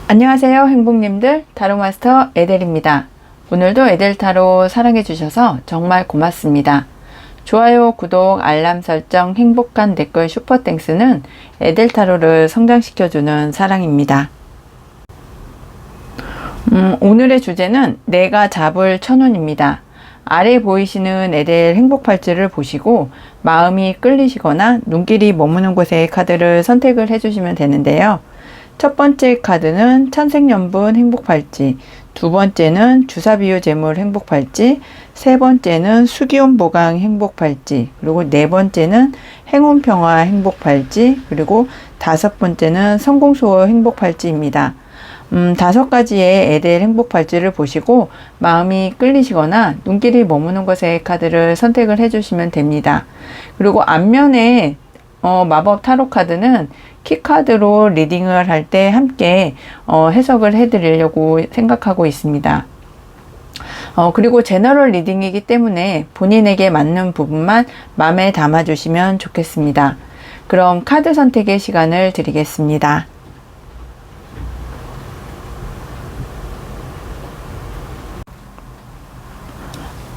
안녕하세요 행복님들, 타로마스터 에델입니다. 오늘도 에델타로 사랑해주셔서 정말 고맙습니다. 좋아요, 구독, 알람 설정, 행복한 댓글, 슈퍼땡스는 에델타로를 성장시켜주는 사랑입니다. 오늘의 주제는 내가 잡을 천운입니다. 아래 보이시는 에델 행복팔찌를 보시고 마음이 끌리시거나 눈길이 머무는 곳의 카드를 선택을 해주시면 되는데요. 첫 번째 카드는 천생연분 행복팔찌, 두 번째는 주사비유 재물 행복팔찌, 세 번째는 수기운보강 행복팔찌, 그리고 네 번째는 행운평화 행복팔찌, 그리고 다섯 번째는 성공수호 행복팔찌입니다. 5가지의 에델 행복팔찌를 보시고 마음이 끌리시거나 눈길이 머무는 곳의 카드를 선택을 해주시면 됩니다. 그리고 앞면에 마법 타로 카드는 키카드로 리딩을 할 때 함께 해석을 해드리려고 생각하고 있습니다. 그리고 제너럴 리딩이기 때문에 본인에게 맞는 부분만 마음에 담아주시면 좋겠습니다. 그럼 카드 선택의 시간을 드리겠습니다.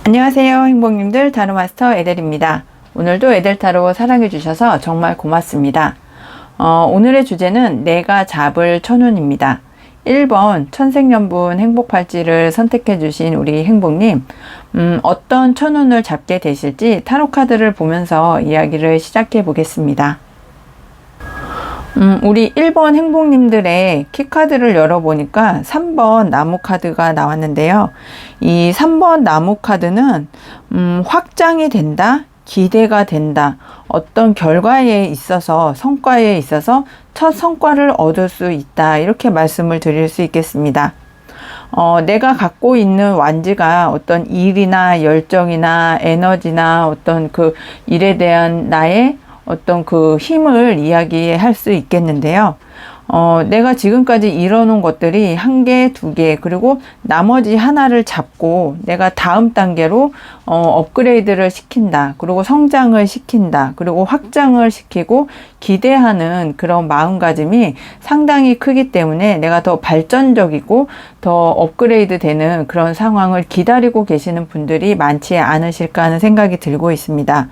안녕하세요 행복님들, 타로마스터 에델입니다. 오늘도 에델타로 사랑해주셔서 정말 고맙습니다. 오늘의 주제는 내가 잡을 천운입니다. 1번 천생연분 행복팔찌를 선택해주신 우리 행복님, 어떤 천운을 잡게 되실지 타로카드를 보면서 이야기를 시작해 보겠습니다. 우리 1번 행복님들의 키카드를 열어보니까 3번 나무카드가 나왔는데요. 이 3번 나무카드는 확장이 된다, 기대가 된다, 어떤 결과에 있어서, 성과에 있어서 첫 성과를 얻을 수 있다, 이렇게 말씀을 드릴 수 있겠습니다. 내가 갖고 있는 완지가 어떤 일이나 열정이나 에너지나 어떤 그 일에 대한 나의 어떤 그 힘을 이야기할 수 있겠는데요. 내가 지금까지 이뤄놓은 것들이 1개, 2개, 그리고 나머지 하나를 잡고 내가 다음 단계로 업그레이드를 시킨다, 그리고 성장을 시킨다, 그리고 확장을 시키고 기대하는 그런 마음가짐이 상당히 크기 때문에 내가 더 발전적이고 더 업그레이드 되는 그런 상황을 기다리고 계시는 분들이 많지 않으실까 하는 생각이 들고 있습니다.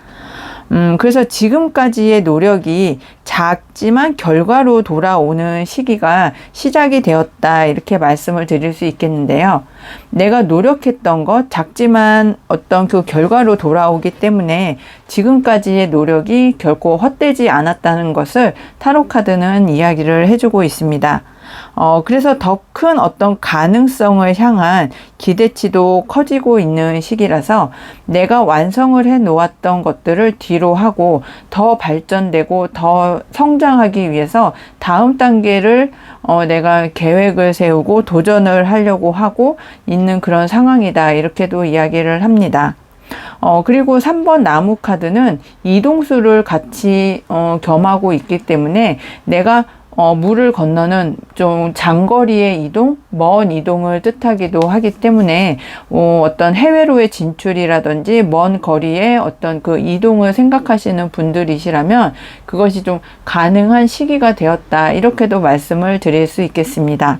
그래서 지금까지의 노력이 작지만 결과로 돌아오는 시기가 시작이 되었다, 이렇게 말씀을 드릴 수 있겠는데요. 내가 노력했던 것, 작지만 어떤 그 결과로 돌아오기 때문에 지금까지의 노력이 결코 헛되지 않았다는 것을 타로카드는 이야기를 해주고 있습니다. 그래서 더 큰 어떤 가능성을 향한 기대치도 커지고 있는 시기라서 내가 완성을 해 놓았던 것들을 뒤로 하고 더 발전되고 더 성장하기 위해서 다음 단계를 내가 계획을 세우고 도전을 하려고 하고 있는 그런 상황이다, 이렇게도 이야기를 합니다. 그리고 3번 나무 카드는 이동수를 같이 겸하고 있기 때문에 내가 물을 건너는 좀 장거리의 이동, 먼 이동을 뜻하기도 하기 때문에 어떤 해외로의 진출이라든지 먼 거리의 어떤 그 이동을 생각하시는 분들이시라면 그것이 좀 가능한 시기가 되었다, 이렇게도 말씀을 드릴 수 있겠습니다.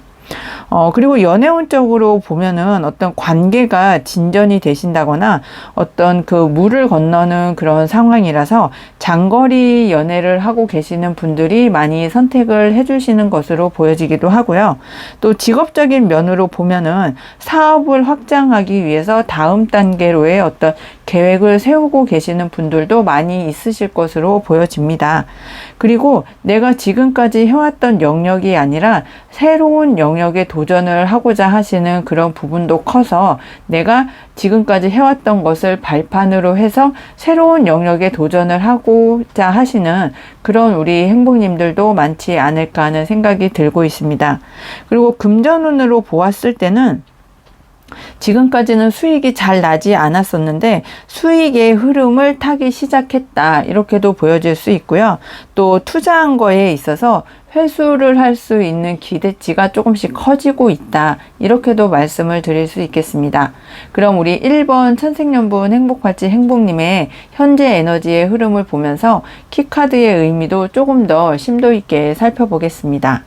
그리고 연애운적으로 보면은 어떤 관계가 진전이 되신다거나 어떤 그 물을 건너는 그런 상황이라서 장거리 연애를 하고 계시는 분들이 많이 선택을 해주시는 것으로 보여지기도 하고요. 또 직업적인 면으로 보면은 사업을 확장하기 위해서 다음 단계로의 어떤 계획을 세우고 계시는 분들도 많이 있으실 것으로 보여집니다. 그리고 내가 지금까지 해왔던 영역이 아니라 새로운 영역에 도전을 하고자 하시는 그런 부분도 커서 내가 지금까지 해왔던 것을 발판으로 해서 새로운 영역에 도전을 하고자 하시는 그런 우리 행복님들도 많지 않을까 하는 생각이 들고 있습니다. 그리고 금전운으로 보았을 때는 지금까지는 수익이 잘 나지 않았었는데 수익의 흐름을 타기 시작했다, 이렇게도 보여질 수 있고요. 또 투자한 거에 있어서 회수를 할 수 있는 기대치가 조금씩 커지고 있다, 이렇게도 말씀을 드릴 수 있겠습니다. 그럼 우리 1번 천생연분 행복팔찌 행복님의 현재 에너지의 흐름을 보면서 키카드의 의미도 조금 더 심도 있게 살펴보겠습니다.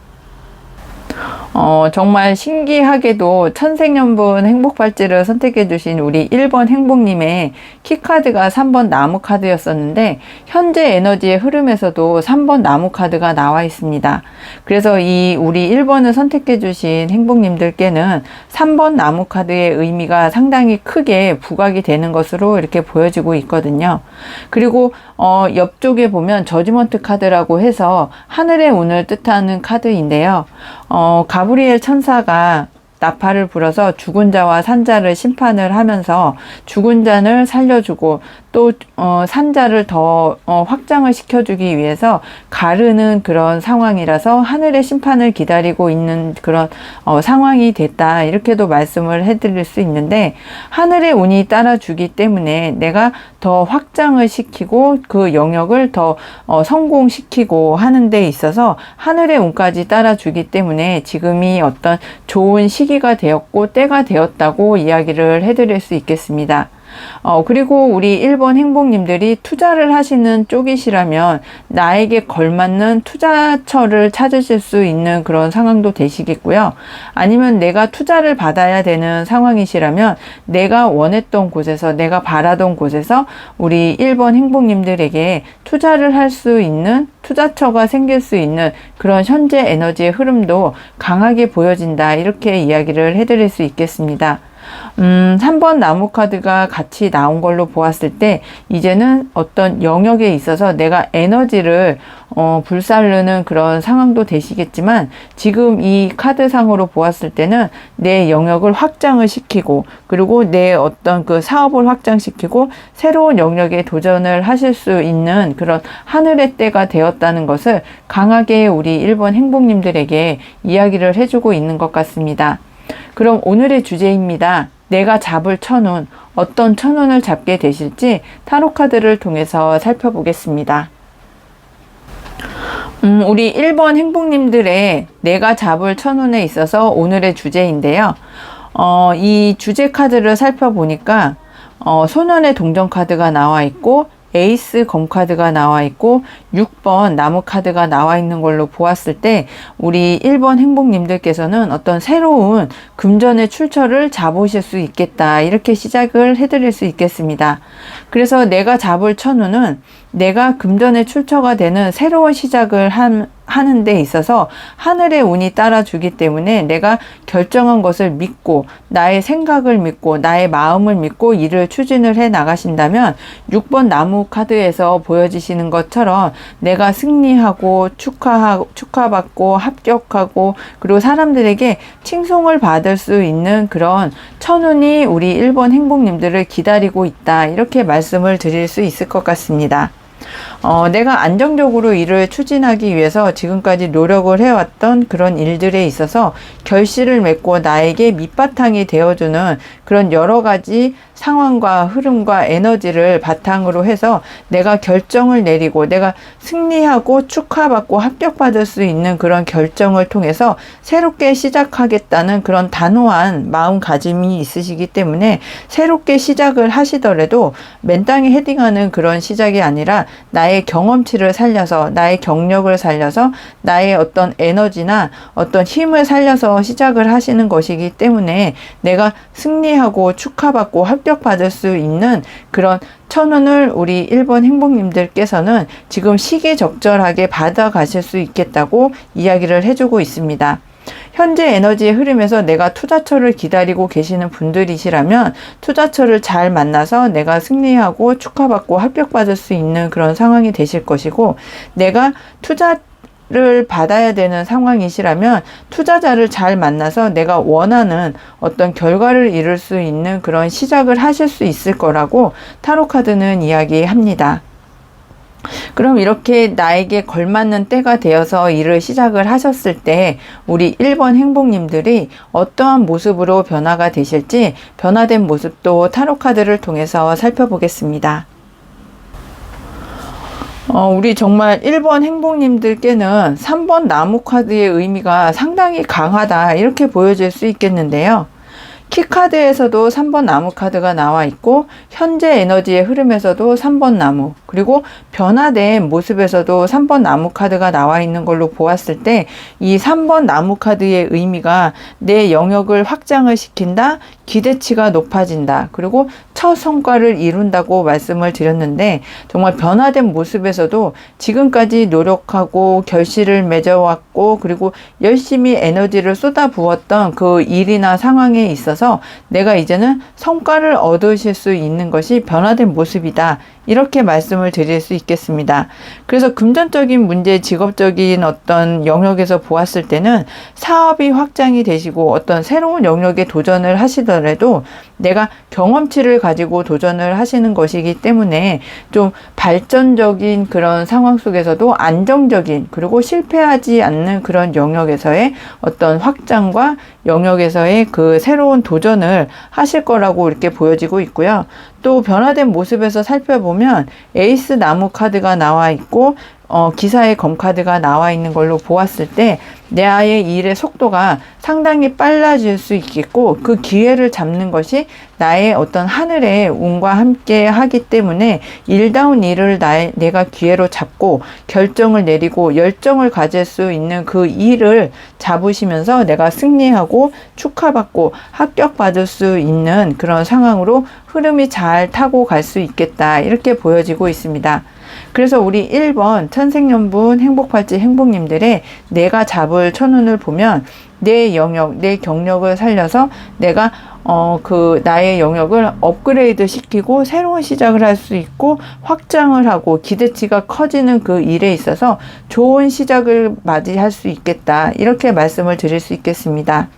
정말 신기하게도 천생연분 행복발찌를 선택해주신 우리 1번 행복님의 키카드가 3번 나무카드였었는데, 현재 에너지의 흐름에서도 3번 나무카드가 나와 있습니다. 그래서 우리 1번을 선택해주신 행복님들께는 3번 나무카드의 의미가 상당히 크게 부각이 되는 것으로 이렇게 보여지고 있거든요. 그리고 옆쪽에 보면 저지먼트 카드라고 해서 하늘의 운을 뜻하는 카드인데요. 가브리엘 천사가 나팔을 불어서 죽은 자와 산자를 심판을 하면서 죽은 자를 살려주고 또 산자를 더 확장을 시켜주기 위해서 가르는 그런 상황이라서 하늘의 심판을 기다리고 있는 그런 상황이 됐다, 이렇게도 말씀을 해드릴 수 있는데, 하늘의 운이 따라주기 때문에 내가 더 확장을 시키고 그 영역을 더 성공시키고 하는 데 있어서 하늘의 운까지 따라주기 때문에 지금이 어떤 좋은 시기가 되었고 때가 되었다고 이야기를 해드릴 수 있겠습니다. 그리고 우리 1번 행복님들이 투자를 하시는 쪽이시라면 나에게 걸맞는 투자처를 찾으실 수 있는 그런 상황도 되시겠고요. 아니면 내가 투자를 받아야 되는 상황이시라면 내가 원했던 곳에서, 내가 바라던 곳에서 우리 1번 행복님들에게 투자를 할 수 있는, 투자처가 생길 수 있는 그런 현재 에너지의 흐름도 강하게 보여진다, 이렇게 이야기를 해드릴 수 있겠습니다. 3번 나무 카드가 같이 나온 걸로 보았을 때 이제는 어떤 영역에 있어서 내가 에너지를 불살르는 그런 상황도 되시겠지만, 지금 이 카드상으로 보았을 때는 내 영역을 확장을 시키고, 그리고 내 어떤 그 사업을 확장시키고 새로운 영역에 도전을 하실 수 있는 그런 하늘의 때가 되었다는 것을 강하게 우리 1번 행복님들에게 이야기를 해주고 있는 것 같습니다. 그럼 오늘의 주제입니다. 내가 잡을 천운, 어떤 천운을 잡게 되실지 타로 카드를 통해서 살펴보겠습니다. 우리 1번 행복님들의 내가 잡을 천운에 있어서 오늘의 주제인데요. 이 주제 카드를 살펴보니까 소년의 동전 카드가 나와 있고, 에이스 검 카드가 나와 있고 6번 나무 카드가 나와 있는 걸로 보았을 때 우리 1번 행복님들께서는 어떤 새로운 금전의 출처를 잡으실 수 있겠다, 이렇게 시작을 해드릴 수 있겠습니다. 그래서 내가 잡을 천운은 내가 금전의 출처가 되는 새로운 시작을 하는 데 있어서 하늘의 운이 따라주기 때문에 내가 결정한 것을 믿고, 나의 생각을 믿고, 나의 마음을 믿고 일을 추진을 해 나가신다면 6번 나무 카드에서 보여지시는 것처럼 내가 승리하고 축하받고 합격하고, 그리고 사람들에게 칭송을 받을 수 있는 그런 천운이 우리 1번 행복님들을 기다리고 있다, 이렇게 말씀을 드릴 수 있을 것 같습니다. 내가 안정적으로 일을 추진하기 위해서 지금까지 노력을 해왔던 그런 일들에 있어서 결실을 맺고 나에게 밑바탕이 되어주는 그런 여러 가지 상황과 흐름과 에너지를 바탕으로 해서 내가 결정을 내리고 내가 승리하고 축하받고 합격받을 수 있는 그런 결정을 통해서 새롭게 시작하겠다는 그런 단호한 마음가짐이 있으시기 때문에 새롭게 시작을 하시더라도 맨땅에 헤딩하는 그런 시작이 아니라 나의 경험치를 살려서, 나의 경력을 살려서, 나의 어떤 에너지나 어떤 힘을 살려서 시작을 하시는 것이기 때문에 내가 승리하고 축하받고 합격받을 수 있는 그런 천운을 우리 1번 행복님들께서는 지금 시기적절하게 받아가실 수 있겠다고 이야기를 해주고 있습니다. 현재 에너지의 흐름에서 내가 투자처를 기다리고 계시는 분들이시라면 투자처를 잘 만나서 내가 승리하고 축하받고 합격받을 수 있는 그런 상황이 되실 것이고, 내가 투자를 받아야 되는 상황이시라면 투자자를 잘 만나서 내가 원하는 어떤 결과를 이룰 수 있는 그런 시작을 하실 수 있을 거라고 타로카드는 이야기합니다. 그럼 이렇게 나에게 걸맞는 때가 되어서 일을 시작을 하셨을 때 우리 1번 행복님들이 어떠한 모습으로 변화가 되실지 변화된 모습도 타로카드를 통해서 살펴보겠습니다. 우리 정말 1번 행복님들께는 3번 나무 카드의 의미가 상당히 강하다, 이렇게 보여질 수 있겠는데요. 키카드에서도 3번 나무 카드가 나와 있고 현재 에너지의 흐름에서도 3번 나무, 그리고 변화된 모습에서도 3번 나무 카드가 나와 있는 걸로 보았을 때 이 3번 나무 카드의 의미가 내 영역을 확장을 시킨다, 기대치가 높아진다, 그리고 첫 성과를 이룬다고 말씀을 드렸는데, 정말 변화된 모습에서도 지금까지 노력하고 결실을 맺어왔고 그리고 열심히 에너지를 쏟아부었던 그 일이나 상황에 있어서 내가 이제는 성과를 얻으실 수 있는 것이 변화된 모습이다, 이렇게 말씀을 드릴 수 있겠습니다. 그래서 금전적인 문제, 직업적인 어떤 영역에서 보았을 때는 사업이 확장이 되시고 어떤 새로운 영역에 도전을 하시더라도 내가 경험치를 가지고 도전을 하시는 것이기 때문에 좀 발전적인 그런 상황 속에서도 안정적인, 그리고 실패하지 않는 그런 영역에서의 어떤 확장과 영역에서의 그 새로운 도전을 하실 거라고 이렇게 보여지고 있고요. 또 변화된 모습에서 살펴보면 에이스 나무 카드가 나와 있고 기사의 검 카드가 나와 있는 걸로 보았을 때 나의 일의 속도가 상당히 빨라질 수 있겠고, 그 기회를 잡는 것이 나의 어떤 하늘의 운과 함께 하기 때문에 일다운 일을 내가 기회로 잡고 결정을 내리고 열정을 가질 수 있는 그 일을 잡으시면서 내가 승리하고 축하받고 합격받을 수 있는 그런 상황으로 흐름이 잘 타고 갈 수 있겠다, 이렇게 보여지고 있습니다. 그래서 우리 1번 천생연분 행복팔찌 행복님들의 내가 잡을 천운을 보면 내 영역, 내 경력을 살려서 내가 나의 영역을 업그레이드 시키고 새로운 시작을 할 수 있고 확장을 하고 기대치가 커지는 그 일에 있어서 좋은 시작을 맞이할 수 있겠다, 이렇게 말씀을 드릴 수 있겠습니다.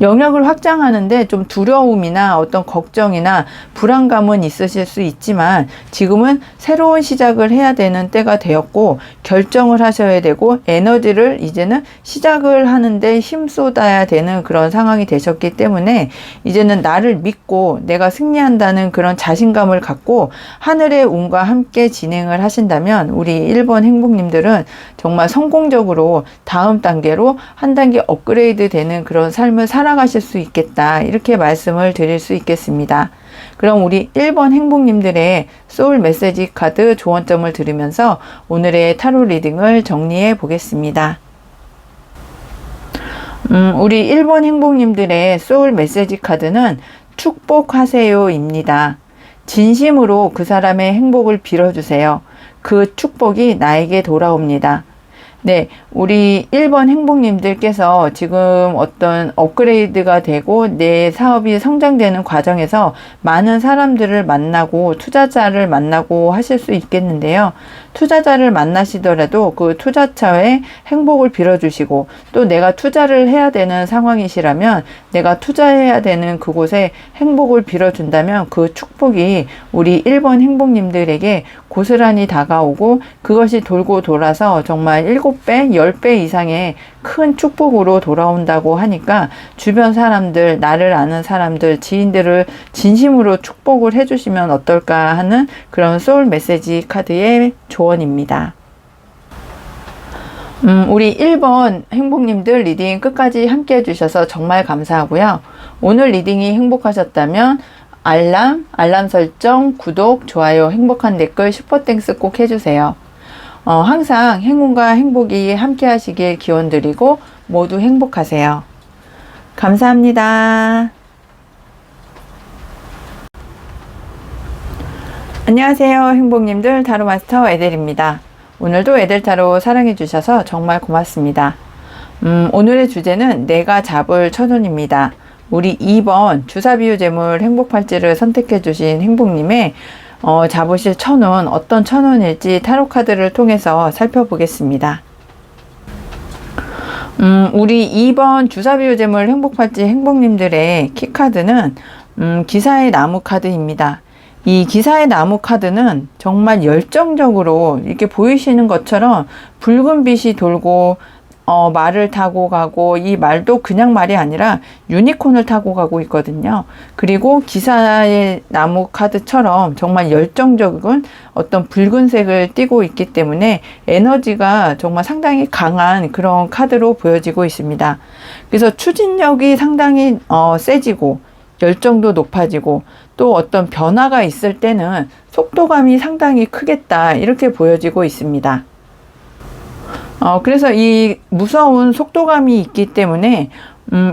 영역을 확장하는데 좀 두려움이나 어떤 걱정이나 불안감은 있으실 수 있지만 지금은 새로운 시작을 해야 되는 때가 되었고 결정을 하셔야 되고 에너지를 이제는 시작을 하는데 힘쏟아야 되는 그런 상황이 되셨기 때문에 이제는 나를 믿고 내가 승리한다는 그런 자신감을 갖고 하늘의 운과 함께 진행을 하신다면 우리 1번 행복님들은 정말 성공적으로 다음 단계로 한 단계 업그레이드 되는 그런 삶을 살아가실 수 있겠다, 이렇게 말씀을 드릴 수 있겠습니다. 그럼 우리 1번 행복님들의 소울 메시지 카드 조언점을 들으면서 오늘의 타로 리딩을 정리해 보겠습니다. 우리 1번 행복님들의 소울 메시지 카드는 축복하세요입니다. 진심으로 그 사람의 행복을 빌어주세요. 그 축복이 나에게 돌아옵니다. 네, 우리 1번 행복님들께서 지금 어떤 업그레이드가 되고 내 사업이 성장되는 과정에서 많은 사람들을 만나고 투자자를 만나고 하실 수 있겠는데요. 투자자를 만나시더라도 그 투자처의 행복을 빌어주시고 또 내가 투자를 해야 되는 상황이시라면 내가 투자해야 되는 그곳에 행복을 빌어준다면 그 축복이 우리 1번 행복님들에게 고스란히 다가오고 그것이 돌고 돌아서 정말 7배, 10배 이상의 큰 축복으로 돌아온다고 하니까 주변 사람들, 나를 아는 사람들, 지인들을 진심으로 축복을 해주시면 어떨까 하는 그런 소울 메시지 카드의 조언입니다. 우리 1번 행복님들 리딩 끝까지 함께 해주셔서 정말 감사하고요. 오늘 리딩이 행복하셨다면 알람 설정, 구독, 좋아요, 행복한 댓글, 슈퍼땡스 꼭 해주세요. 항상 행운과 행복이 함께 하시길 기원드리고 모두 행복하세요. 감사합니다. 안녕하세요 행복님들, 타로마스터 에델입니다. 오늘도 에델타로 사랑해주셔서 정말 고맙습니다. 오늘의 주제는 내가 잡을 천운입니다. 우리 2번 주사비유재물 행복팔찌를 선택해주신 행복님의 잡으실 천운, 어떤 천운일지 타로카드를 통해서 살펴보겠습니다. 우리 2번 주사비유재물 행복팔찌 행복님들의 키카드는 기사의 나무 카드입니다. 이 기사의 나무 카드는 정말 열정적으로 이렇게 보이시는 것처럼 붉은 빛이 돌고 말을 타고 가고, 이 말도 그냥 말이 아니라 유니콘을 타고 가고 있거든요. 그리고 기사의 나무 카드처럼 정말 열정적인 어떤 붉은색을 띠고 있기 때문에 에너지가 정말 상당히 강한 그런 카드로 보여지고 있습니다. 그래서 추진력이 상당히 세지고, 열정도 높아지고, 또 어떤 변화가 있을 때는 속도감이 상당히 크겠다, 이렇게 보여지고 있습니다. 그래서 이 무서운 속도감이 있기 때문에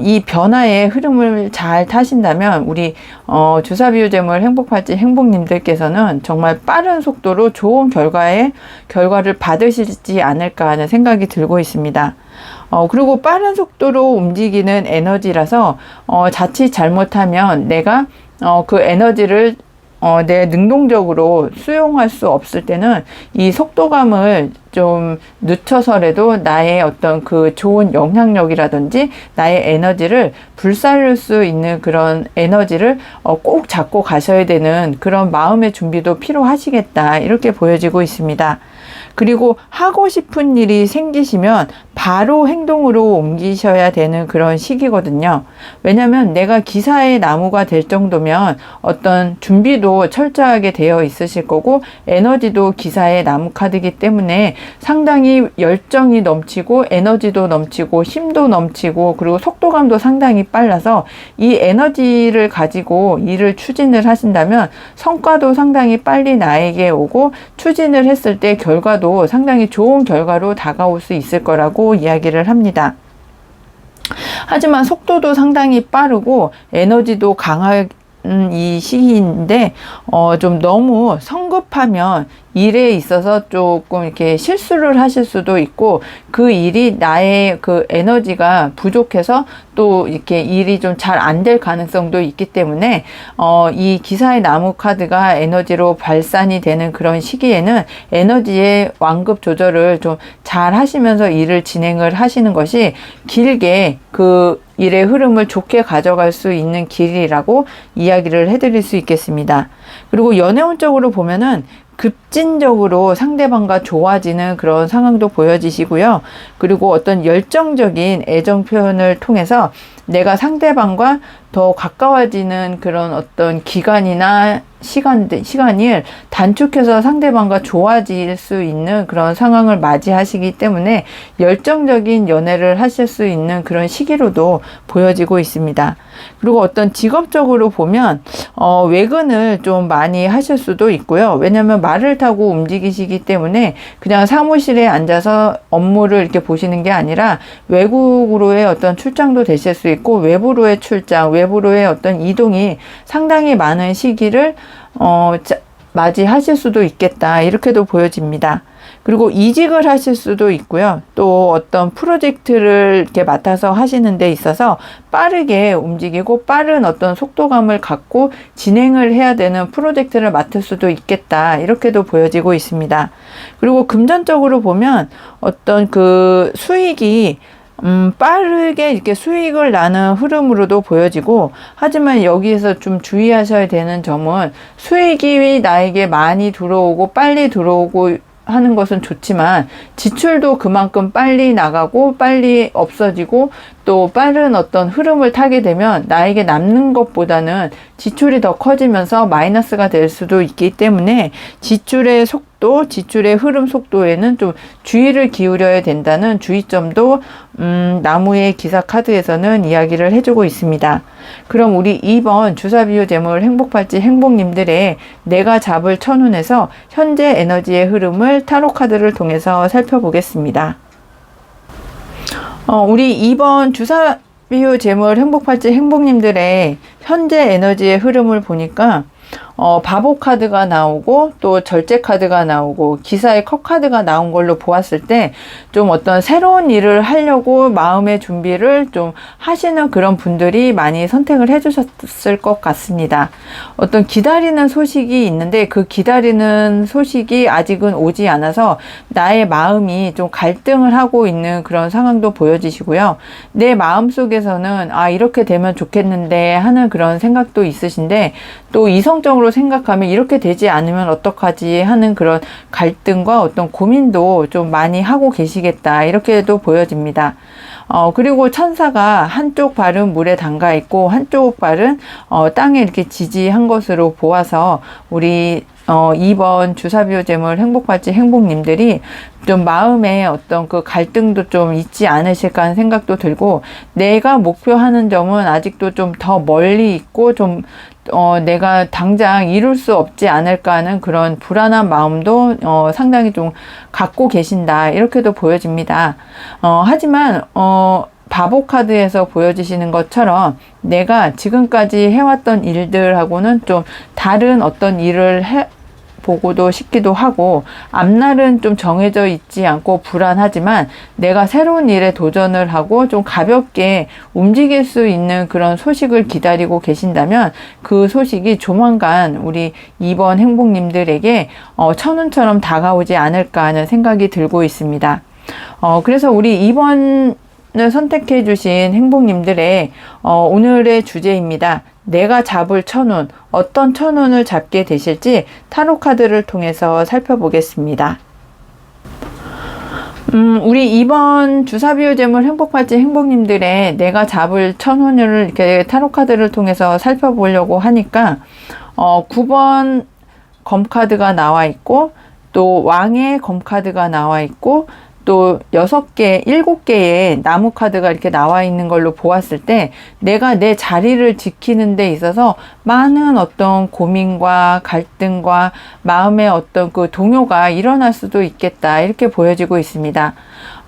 이 변화의 흐름을 잘 타신다면 우리 주사비유 재물 행복팔찌 행복님들께서는 정말 빠른 속도로 좋은 결과를 받으시지 않을까 하는 생각이 들고 있습니다. 그리고 빠른 속도로 움직이는 에너지라서 자칫 잘못하면 내가 그 에너지를 내 능동적으로 수용할 수 없을 때는 이 속도감을 좀 늦춰서라도 나의 어떤 그 좋은 영향력이라든지 나의 에너지를 불살릴 수 있는 그런 에너지를 꼭 잡고 가셔야 되는 그런 마음의 준비도 필요하시겠다, 이렇게 보여지고 있습니다. 그리고 하고 싶은 일이 생기시면 바로 행동으로 옮기셔야 되는 그런 시기거든요. 왜냐하면 내가 기사의 나무가 될 정도면 어떤 준비도 철저하게 되어 있으실 거고, 에너지도 기사의 나무 카드이기 때문에 상당히 열정이 넘치고 에너지도 넘치고 힘도 넘치고, 그리고 속도감도 상당히 빨라서 이 에너지를 가지고 일을 추진을 하신다면 성과도 상당히 빨리 나에게 오고, 추진을 했을 때 결과도 상당히 좋은 결과로 다가올 수 있을 거라고 이야기를 합니다. 하지만 속도도 상당히 빠르고 에너지도 강한 이 시기인데 좀 너무 성급하면 일에 있어서 조금 이렇게 실수를 하실 수도 있고, 그 일이 나의 그 에너지가 부족해서 또 이렇게 일이 좀 잘 안 될 가능성도 있기 때문에 이 기사의 나무 카드가 에너지로 발산이 되는 그런 시기에는 에너지의 완급 조절을 좀 잘 하시면서 일을 진행을 하시는 것이 길게 그 일의 흐름을 좋게 가져갈 수 있는 길이라고 이야기를 해드릴 수 있겠습니다. 그리고 연애운적으로 보면은 급진적으로 상대방과 좋아지는 그런 상황도 보여지시고요. 그리고 어떤 열정적인 애정 표현을 통해서 내가 상대방과 더 가까워지는 그런 어떤 기간이나 시간을 단축해서 상대방과 좋아질 수 있는 그런 상황을 맞이하시기 때문에 열정적인 연애를 하실 수 있는 그런 시기로도 보여지고 있습니다. 그리고 어떤 직업적으로 보면 외근을 좀 많이 하실 수도 있고요. 왜냐하면 말을 타고 움직이시기 때문에 그냥 사무실에 앉아서 업무를 이렇게 보시는 게 아니라 외국으로의 어떤 출장도 되실 수 있고, 외부로의 출장, 외부로의 어떤 이동이 상당히 많은 시기를 맞이하실 수도 있겠다, 이렇게도 보여집니다. 그리고 이직을 하실 수도 있고요. 또 어떤 프로젝트를 이렇게 맡아서 하시는 데 있어서 빠르게 움직이고 빠른 어떤 속도감을 갖고 진행을 해야 되는 프로젝트를 맡을 수도 있겠다, 이렇게도 보여지고 있습니다. 그리고 금전적으로 보면 어떤 그 수익이 빠르게 이렇게 수익을 나는 흐름으로도 보여지고, 하지만 여기에서 좀 주의하셔야 되는 점은 수익이 나에게 많이 들어오고 빨리 들어오고 하는 것은 좋지만 지출도 그만큼 빨리 나가고 빨리 없어지고, 또 빠른 어떤 흐름을 타게 되면 나에게 남는 것보다는 지출이 더 커지면서 마이너스가 될 수도 있기 때문에 지출의 속도, 지출의 흐름 속도에는 좀 주의를 기울여야 된다는 주의점도 나무의 기사 카드에서는 이야기를 해주고 있습니다. 그럼 우리 2번 주사비유 재물 행복팔찌 행복님들의 내가 잡을 천운에서 현재 에너지의 흐름을 타로 카드를 통해서 살펴보겠습니다. 우리 2번 주사비유 재물 행복팔찌 행복님들의 현재 에너지의 흐름을 보니까 바보 카드가 나오고 또 절제 카드가 나오고 기사의 컵 카드가 나온 걸로 보았을 때 좀 어떤 새로운 일을 하려고 마음의 준비를 좀 하시는 그런 분들이 많이 선택을 해주셨을 것 같습니다. 어떤 기다리는 소식이 있는데 그 기다리는 소식이 아직은 오지 않아서 나의 마음이 좀 갈등을 하고 있는 그런 상황도 보여지시고요. 내 마음속에서는 이렇게 되면 좋겠는데 하는 그런 생각도 있으신데, 또 이성적으로 부정적으로 생각하면 이렇게 되지 않으면 어떡하지 하는 그런 갈등과 어떤 고민도 좀 많이 하고 계시겠다, 이렇게도 보여집니다. 그리고 천사가 한쪽 발은 물에 담가 있고 한쪽 발은 땅에 이렇게 지지한 것으로 보아서 우리 2번 주사비오제물 행복발지 행복님들이 좀 마음에 어떤 그 갈등도 좀 있지 않으실까 하는 생각도 들고, 내가 목표하는 점은 아직도 좀 더 멀리 있고 좀 내가 당장 이룰 수 없지 않을까 하는 그런 불안한 마음도 상당히 좀 갖고 계신다, 이렇게도 보여집니다. 하지만 바보 카드에서 보여지시는 것처럼 내가 지금까지 해왔던 일들하고는 좀 다른 어떤 일을 보고도 싶기도 하고, 앞날은 좀 정해져 있지 않고 불안하지만 내가 새로운 일에 도전을 하고 좀 가볍게 움직일 수 있는 그런 소식을 기다리고 계신다면 그 소식이 조만간 우리 2번 행복님들에게 천운처럼 다가오지 않을까 하는 생각이 들고 있습니다. 그래서 우리 2번을 선택해 주신 행복님들의 오늘의 주제입니다. 내가 잡을 천운, 어떤 천운을 잡게 되실지 타로 카드를 통해서 살펴보겠습니다. 우리 2번 주사비오제물 행복발지 행복님들의 내가 잡을 천운을 이렇게 타로 카드를 통해서 살펴보려고 하니까 9번 검카드가 나와 있고, 또 왕의 검카드가 나와 있고, 또 6개, 7개의 나무 카드가 이렇게 나와 있는 걸로 보았을 때 내가 내 자리를 지키는 데 있어서 많은 어떤 고민과 갈등과 마음의 어떤 그 동요가 일어날 수도 있겠다, 이렇게 보여지고 있습니다.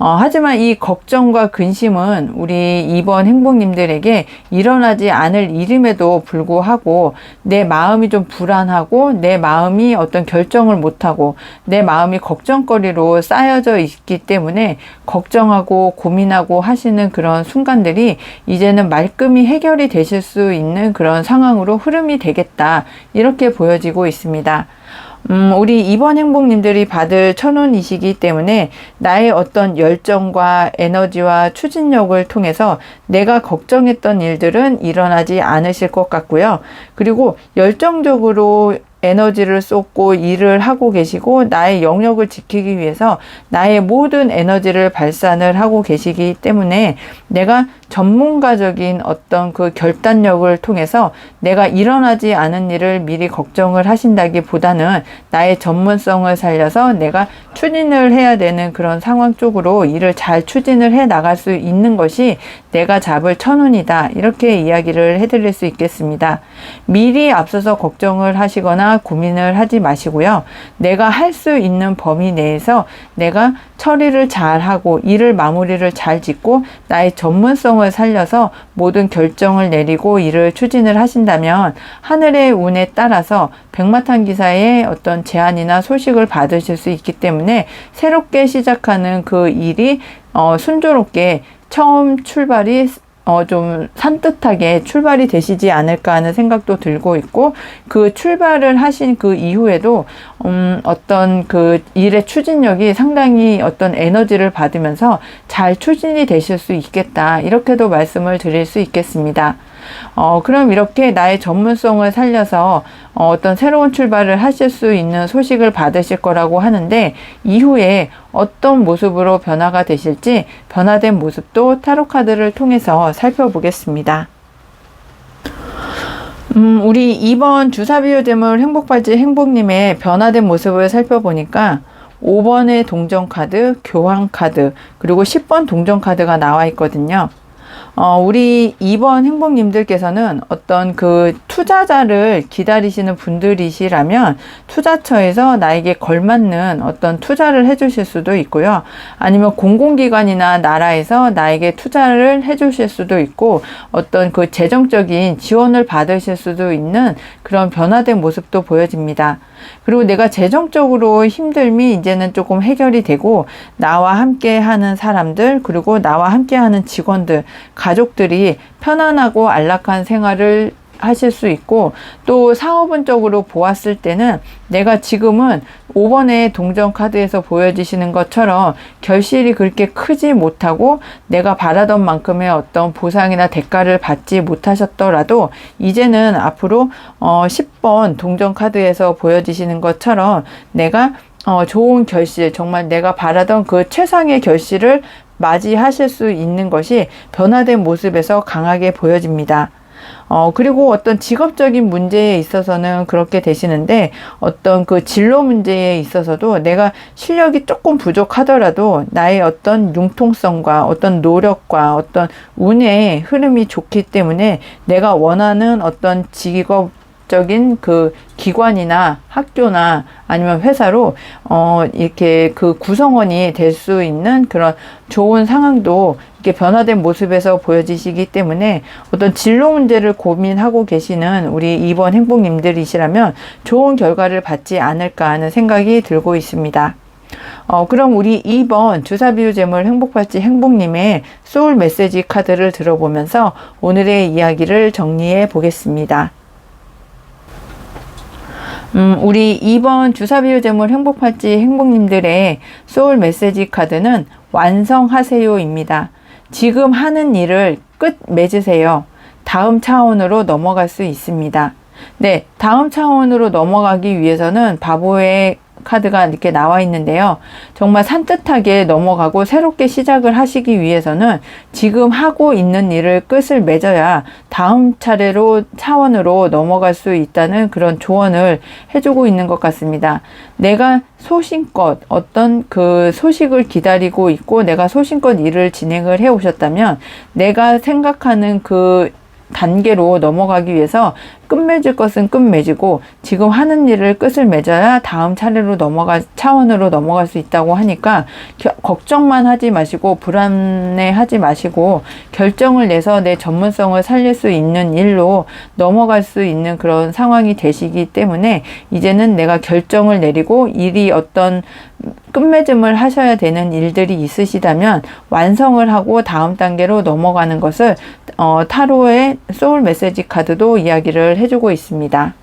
하지만 이 걱정과 근심은 우리 2번 행복님들에게 일어나지 않을 일임에도 불구하고 내 마음이 좀 불안하고 내 마음이 어떤 결정을 못하고 내 마음이 걱정거리로 쌓여져 있기 때문에 걱정하고 고민하고 하시는 그런 순간들이 이제는 말끔히 해결이 되실 수 있는 그런 상황으로 흐름이 되겠다, 이렇게 보여지고 있습니다. 우리 2번 행복님들이 받을 천운이시기 때문에 나의 어떤 열정과 에너지와 추진력을 통해서 내가 걱정했던 일들은 일어나지 않으실 것 같고요. 그리고 열정적으로 에너지를 쏟고 일을 하고 계시고 나의 영역을 지키기 위해서 나의 모든 에너지를 발산을 하고 계시기 때문에 내가 전문가적인 어떤 그 결단력을 통해서 내가 일어나지 않은 일을 미리 걱정을 하신다기보다는 나의 전문성을 살려서 내가 추진을 해야 되는 그런 상황 쪽으로 일을 잘 추진을 해 나갈 수 있는 것이 내가 잡을 천운이다, 이렇게 이야기를 해드릴 수 있겠습니다. 미리 앞서서 걱정을 하시거나 고민을 하지 마시고요. 내가 할 수 있는 범위 내에서 내가 처리를 잘 하고 일을 마무리를 잘 짓고 나의 전문성을 살려서 모든 결정을 내리고 일을 추진을 하신다면 하늘의 운에 따라서 백마탄 기사의 어떤 제안이나 소식을 받으실 수 있기 때문에 새롭게 시작하는 그 일이 순조롭게 처음 출발이 좀 산뜻하게 출발이 되시지 않을까 하는 생각도 들고 있고, 그 출발을 하신 그 이후에도 어떤 그 일의 추진력이 상당히 어떤 에너지를 받으면서 잘 추진이 되실 수 있겠다, 이렇게도 말씀을 드릴 수 있겠습니다. 그럼 이렇게 나의 전문성을 살려서 어떤 새로운 출발을 하실 수 있는 소식을 받으실 거라고 하는데, 이후에 어떤 모습으로 변화가 되실지 변화된 모습도 타로 카드를 통해서 살펴보겠습니다. 우리 2번 주사비오제물 행복발지 행복님의 변화된 모습을 살펴보니까 5번의 동전 카드, 교황 카드, 그리고 10번 동전 카드가 나와 있거든요. 우리 2번 행복님들께서는 어떤 그 투자자를 기다리시는 분들이시라면 투자처에서 나에게 걸맞는 어떤 투자를 해주실 수도 있고요. 아니면 공공기관이나 나라에서 나에게 투자를 해주실 수도 있고, 어떤 그 재정적인 지원을 받으실 수도 있는 그런 변화된 모습도 보여집니다. 그리고 내가 재정적으로 힘듦이 이제는 조금 해결이 되고 나와 함께 하는 사람들, 그리고 나와 함께 하는 직원들, 가족들이 편안하고 안락한 생활을 하실 수 있고, 또 사업운적으로 보았을 때는 내가 지금은 5번의 동전 카드에서 보여지시는 것처럼 결실이 그렇게 크지 못하고 내가 바라던 만큼의 어떤 보상이나 대가를 받지 못하셨더라도 이제는 앞으로 10번 동전 카드에서 보여지시는 것처럼 내가 좋은 결실, 정말 내가 바라던 그 최상의 결실을 맞이하실 수 있는 것이 변화된 모습에서 강하게 보여집니다. 그리고 어떤 직업적인 문제에 있어서는 그렇게 되시는데, 어떤 그 진로 문제에 있어서도 내가 실력이 조금 부족하더라도 나의 어떤 융통성과 어떤 노력과 어떤 운의 흐름이 좋기 때문에 내가 원하는 어떤 직업적인 그 기관이나 학교나 아니면 회사로 이렇게 그 구성원이 될 수 있는 그런 좋은 상황도 이렇게 변화된 모습에서 보여지시기 때문에 어떤 진로 문제를 고민하고 계시는 우리 2번 행복님들이시라면 좋은 결과를 받지 않을까 하는 생각이 들고 있습니다. 그럼 우리 2번 주사비유재물 행복팔찌 행복님의 소울 메시지 카드를 들어보면서 오늘의 이야기를 정리해 보겠습니다. 우리 2번 주사비유재물 행복팔찌 행복님들의 소울 메시지 카드는 완성하세요입니다. 지금 하는 일을 끝 맺으세요. 다음 차원으로 넘어갈 수 있습니다. 네, 다음 차원으로 넘어가기 위해서는 바보의 카드가 이렇게 나와 있는데요. 정말 산뜻하게 넘어가고 새롭게 시작을 하시기 위해서는 지금 하고 있는 일을 끝을 맺어야 다음 차원으로 넘어갈 수 있다는 그런 조언을 해주고 있는 것 같습니다. 내가 소신껏 어떤 그 소식을 기다리고 있고 내가 소신껏 일을 진행을 해 오셨다면 내가 생각하는 그 단계로 넘어가기 위해서 끝맺을 것은 끝맺고 지금 하는 일을 끝을 맺어야 다음 차원으로 넘어갈 수 있다고 하니까 걱정만 하지 마시고 불안해하지 마시고 결정을 내서 내 전문성을 살릴 수 있는 일로 넘어갈 수 있는 그런 상황이 되시기 때문에 이제는 내가 결정을 내리고 일이 어떤 끝맺음을 하셔야 되는 일들이 있으시다면 완성을 하고 다음 단계로 넘어가는 것을 타로의 소울 메시지 카드도 이야기를 해주고 있습니다.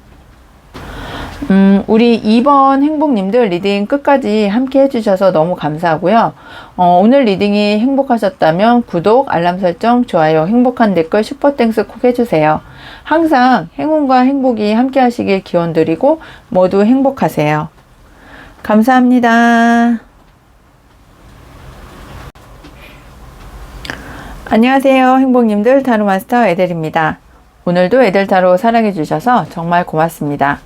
우리 2번 행복님들 리딩 끝까지 함께 해주셔서 너무 감사하고요. 오늘 리딩이 행복하셨다면 구독, 알람 설정, 좋아요, 행복한 댓글, 슈퍼땡스 꼭 해주세요. 항상 행운과 행복이 함께 하시길 기원드리고 모두 행복하세요. 감사합니다. 안녕하세요. 행복님들, 타로마스터 에델입니다. 오늘도 에델타로 사랑해 주셔서 정말 고맙습니다.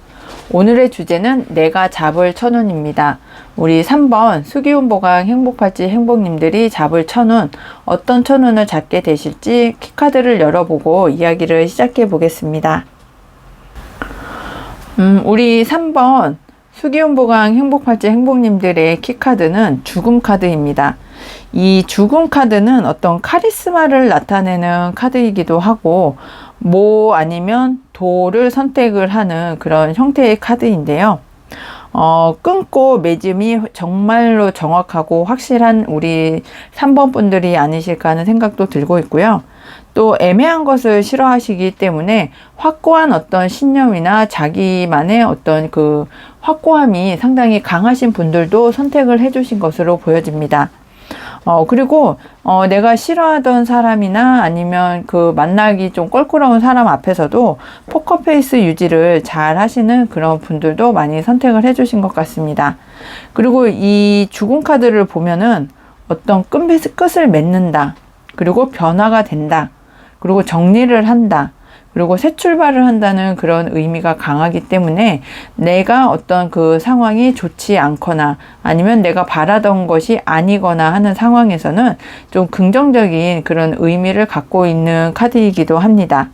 오늘의 주제는 내가 잡을 천운입니다. 우리 3번 수기운보강 행복팔찌 행복님들이 잡을 천운, 어떤 천운을 잡게 되실지 키카드를 열어보고 이야기를 시작해 보겠습니다. 우리 3번 수기운보강 행복팔찌 행복님들의 키카드는 죽음 카드입니다. 이 죽음 카드는 어떤 카리스마를 나타내는 카드이기도 하고 모 아니면 도를 선택을 하는 그런 형태의 카드인데요. 끊고 맺음이 정말로 정확하고 확실한 우리 3번 분들이 아니실까 하는 생각도 들고 있고요. 또 애매한 것을 싫어하시기 때문에 확고한 어떤 신념이나 자기만의 어떤 그 확고함이 상당히 강하신 분들도 선택을 해주신 것으로 보여집니다. 그리고 내가 싫어하던 사람이나 아니면 그 만나기 좀 껄끄러운 사람 앞에서도 포커페이스 유지를 잘 하시는 그런 분들도 많이 선택을 해주신 것 같습니다. 그리고 이 죽음 카드를 보면은 어떤 끝을 맺는다, 그리고 변화가 된다, 그리고 정리를 한다, 그리고 새 출발을 한다는 그런 의미가 강하기 때문에 내가 어떤 그 상황이 좋지 않거나 아니면 내가 바라던 것이 아니거나 하는 상황에서는 좀 긍정적인 그런 의미를 갖고 있는 카드이기도 합니다.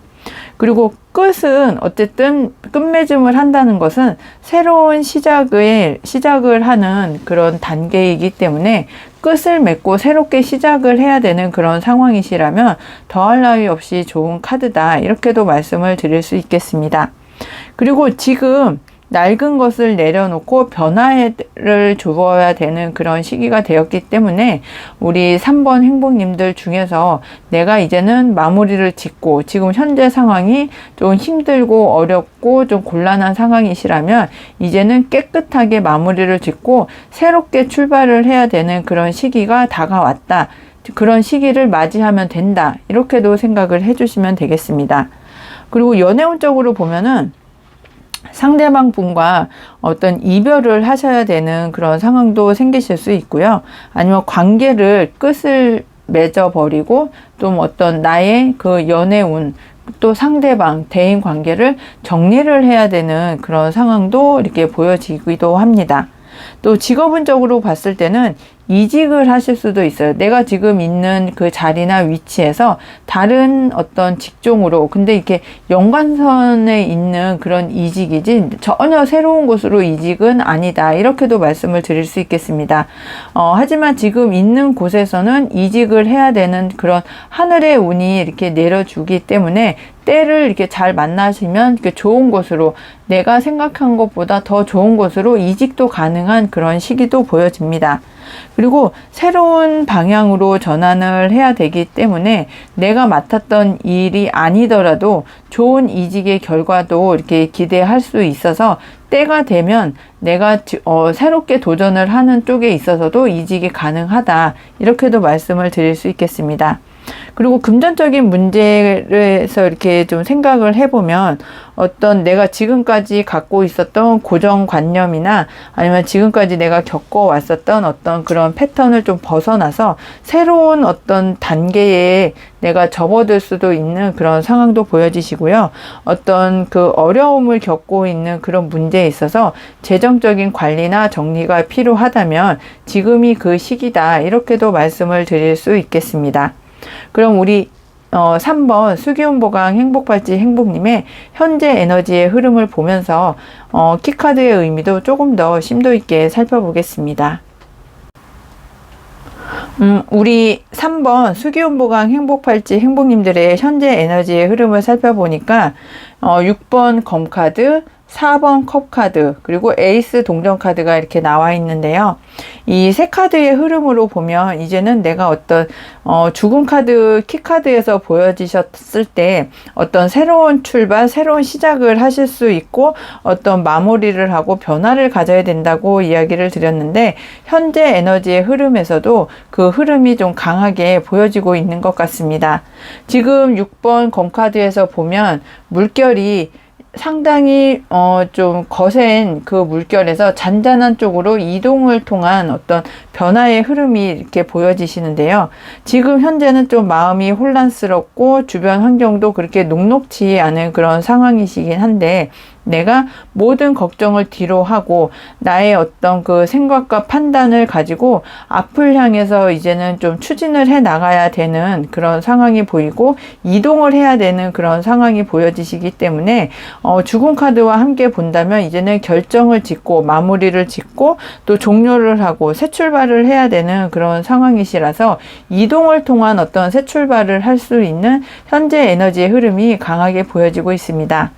그리고 끝은 어쨌든 끝맺음을 한다는 것은 새로운 시작을 하는 그런 단계이기 때문에 끝을 맺고 새롭게 시작을 해야 되는 그런 상황이시라면 더할 나위 없이 좋은 카드다, 이렇게도 말씀을 드릴 수 있겠습니다. 그리고 지금 낡은 것을 내려놓고 변화를 주어야 되는 그런 시기가 되었기 때문에 우리 3번 행복님들 중에서 내가 이제는 마무리를 짓고 지금 현재 상황이 좀 힘들고 어렵고 좀 곤란한 상황이시라면 이제는 깨끗하게 마무리를 짓고 새롭게 출발을 해야 되는 그런 시기가 다가왔다. 그런 시기를 맞이하면 된다. 이렇게도 생각을 해주시면 되겠습니다. 그리고 연애운적으로 보면은 상대방 분과 어떤 이별을 하셔야 되는 그런 상황도 생기실 수 있고요. 아니면 관계를 끝을 맺어버리고 또 어떤 나의 그 연애운 또 상대방 대인 관계를 정리를 해야 되는 그런 상황도 이렇게 보여지기도 합니다. 또 직업운적으로 봤을 때는 이직을 하실 수도 있어요. 내가 지금 있는 그 자리나 위치에서 다른 어떤 직종으로, 근데 이렇게 연관선에 있는 그런 이직이지 전혀 새로운 곳으로 이직은 아니다. 이렇게도 말씀을 드릴 수 있겠습니다. 하지만 지금 있는 곳에서는 이직을 해야 되는 그런 하늘의 운이 이렇게 내려주기 때문에 때를 이렇게 잘 만나시면 이렇게 좋은 곳으로, 내가 생각한 것보다 더 좋은 곳으로 이직도 가능한 그런 시기도 보여집니다. 그리고 새로운 방향으로 전환을 해야 되기 때문에 내가 맡았던 일이 아니더라도 좋은 이직의 결과도 이렇게 기대할 수 있어서 때가 되면 내가 새롭게 도전을 하는 쪽에 있어서도 이직이 가능하다. 이렇게도 말씀을 드릴 수 있겠습니다. 그리고 금전적인 문제에서 이렇게 좀 생각을 해보면 어떤 내가 지금까지 갖고 있었던 고정관념이나 아니면 지금까지 내가 겪어왔었던 어떤 그런 패턴을 좀 벗어나서 새로운 어떤 단계에 내가 접어들 수도 있는 그런 상황도 보여지시고요. 어떤 그 어려움을 겪고 있는 그런 문제에 있어서 재정적인 관리나 정리가 필요하다면 지금이 그 시기다. 이렇게도 말씀을 드릴 수 있겠습니다. 그럼 우리 3번 수기운보강 행복발지 행복님의 현재 에너지의 흐름을 보면서 키카드의 의미도 조금 더 심도 있게 살펴보겠습니다. 우리 3번 수기운보강 행복팔찌 행복님들의 현재 에너지의 흐름을 살펴보니까 6번 검카드, 4번 컵카드, 그리고 에이스 동전카드가 이렇게 나와 있는데요. 이 세 카드의 흐름으로 보면 이제는 내가 어떤 죽은 카드, 키카드에서 보여지셨을 때 어떤 새로운 출발, 새로운 시작을 하실 수 있고 어떤 마무리를 하고 변화를 가져야 된다고 이야기를 드렸는데 현재 에너지의 흐름에서도 그 흐름이 좀 강하게 보여지고 있는 것 같습니다. 지금 6번 검카드에서 보면 물결이 상당히 좀 거센 그 물결에서 잔잔한 쪽으로 이동을 통한 어떤 변화의 흐름이 이렇게 보여지시는데요. 지금 현재는 좀 마음이 혼란스럽고 주변 환경도 그렇게 녹록지 않은 그런 상황이시긴 한데 내가 모든 걱정을 뒤로 하고 나의 어떤 그 생각과 판단을 가지고 앞을 향해서 이제는 좀 추진을 해 나가야 되는 그런 상황이 보이고 이동을 해야 되는 그런 상황이 보여지시기 때문에 죽은 카드와 함께 본다면 이제는 결정을 짓고 마무리를 짓고 또 종료를 하고 새 출발을 해야 되는 그런 상황이시라서 이동을 통한 어떤 새 출발을 할 수 있는 현재 에너지의 흐름이 강하게 보여지고 있습니다.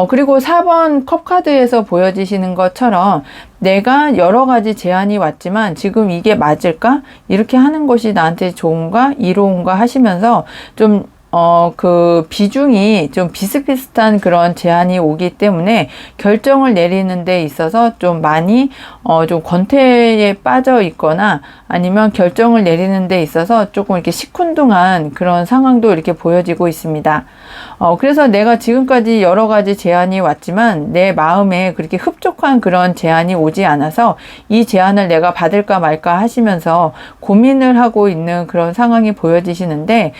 그리고 4번 컵카드에서 보여지시는 것처럼 내가 여러 가지 제안이 왔지만 지금 이게 맞을까? 이렇게 하는 것이 나한테 좋은가? 이로운가? 하시면서 좀 그 비중이 좀 비슷비슷한 그런 제안이 오기 때문에 결정을 내리는 데 있어서 좀 많이 좀 권태에 빠져 있거나 아니면 결정을 내리는 데 있어서 조금 이렇게 시큰둥한 그런 상황도 이렇게 보여지고 있습니다. 그래서 내가 지금까지 여러 가지 제안이 왔지만 내 마음에 그렇게 흡족한 그런 제안이 오지 않아서 이 제안을 내가 받을까 말까 하시면서 고민을 하고 있는 그런 상황이 보여지시는데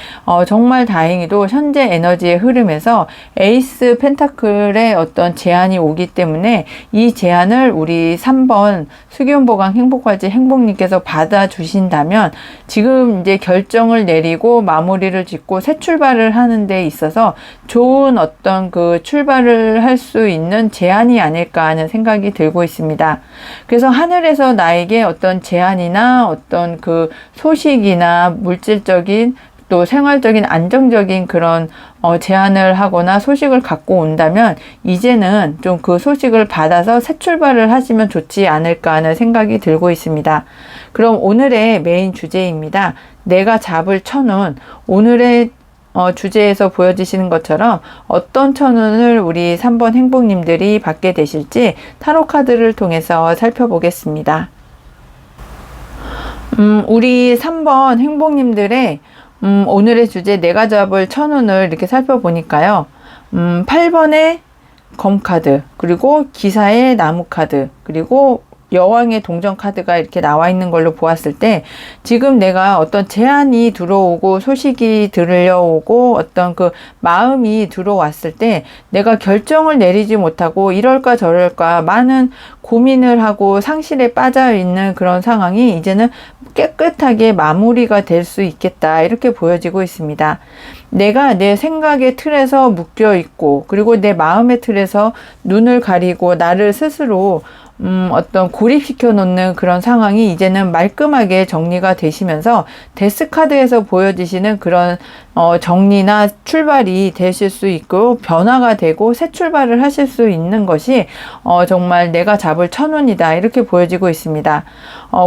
정말 다행히도 현재 에너지의 흐름에서 에이스 펜타클의 어떤 제안이 오기 때문에 이 제안을 우리 3번 수기운보강 행복발지 행복님께서 받아주신다면 지금 이제 결정을 내리고 마무리를 짓고 새 출발을 하는 데 있어서 좋은 어떤 그 출발을 할 수 있는 제안이 아닐까 하는 생각이 들고 있습니다. 그래서 하늘에서 나에게 어떤 제안이나 어떤 그 소식이나 물질적인 또 생활적인 안정적인 그런 제안을 하거나 소식을 갖고 온다면 이제는 좀 그 소식을 받아서 새 출발을 하시면 좋지 않을까 하는 생각이 들고 있습니다. 그럼 오늘의 메인 주제입니다. 내가 잡을 천운, 오늘의 주제에서 보여지시는 것처럼 어떤 천운을 우리 3번 행복님들이 받게 되실지 타로 카드를 통해서 살펴보겠습니다. 우리 3번 행복님들의 오늘의 주제 내가 잡을 천운을 이렇게 살펴보니까요. 8번의 검카드, 그리고 기사의 나무카드, 그리고 여왕의 동전 카드가 이렇게 나와 있는 걸로 보았을 때 지금 내가 어떤 제안이 들어오고 소식이 들려오고 어떤 그 마음이 들어왔을 때 내가 결정을 내리지 못하고 이럴까 저럴까 많은 고민을 하고 상실에 빠져 있는 그런 상황이 이제는 깨끗하게 마무리가 될 수 있겠다, 이렇게 보여지고 있습니다. 내가 내 생각의 틀에서 묶여 있고 그리고 내 마음의 틀에서 눈을 가리고 나를 스스로 어떤 고립시켜 놓는 그런 상황이 이제는 말끔하게 정리가 되시면서 데스카드에서 보여지시는 그런 정리나 출발이 되실 수 있고 변화가 되고 새 출발을 하실 수 있는 것이 정말 내가 잡을 천운이다, 이렇게 보여지고 있습니다.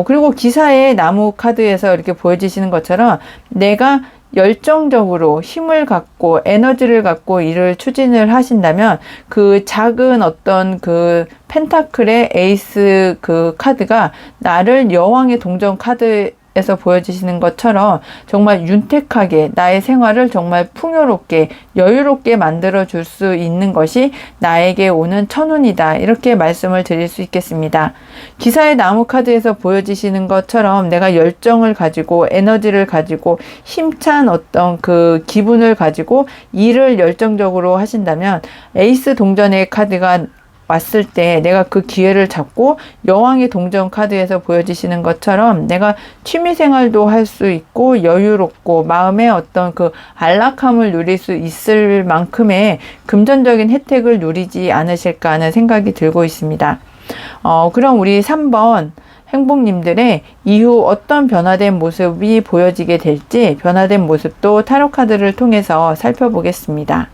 그리고 기사의 나무 카드에서 이렇게 보여지시는 것처럼 내가 열정적으로 힘을 갖고 에너지를 갖고 일을 추진을 하신다면 그 작은 어떤 그 펜타클의 에이스 그 카드가 나를 여왕의 동전 카드에서 보여지시는 것처럼 정말 윤택하게 나의 생활을 정말 풍요롭게 여유롭게 만들어 줄 수 있는 것이 나에게 오는 천운이다, 이렇게 말씀을 드릴 수 있겠습니다. 기사의 나무 카드에서 보여지시는 것처럼 내가 열정을 가지고 에너지를 가지고 힘찬 어떤 그 기분을 가지고 일을 열정적으로 하신다면 에이스 동전의 카드가 왔을 때 내가 그 기회를 잡고 여왕의 동전 카드에서 보여지시는 것처럼 내가 취미생활도 할 수 있고 여유롭고 마음의 어떤 그 안락함을 누릴 수 있을 만큼의 금전적인 혜택을 누리지 않으실까 하는 생각이 들고 있습니다. 그럼 우리 3번 행복님들의 이후 어떤 변화된 모습이 보여지게 될지 변화된 모습도 타로 카드를 통해서 살펴보겠습니다.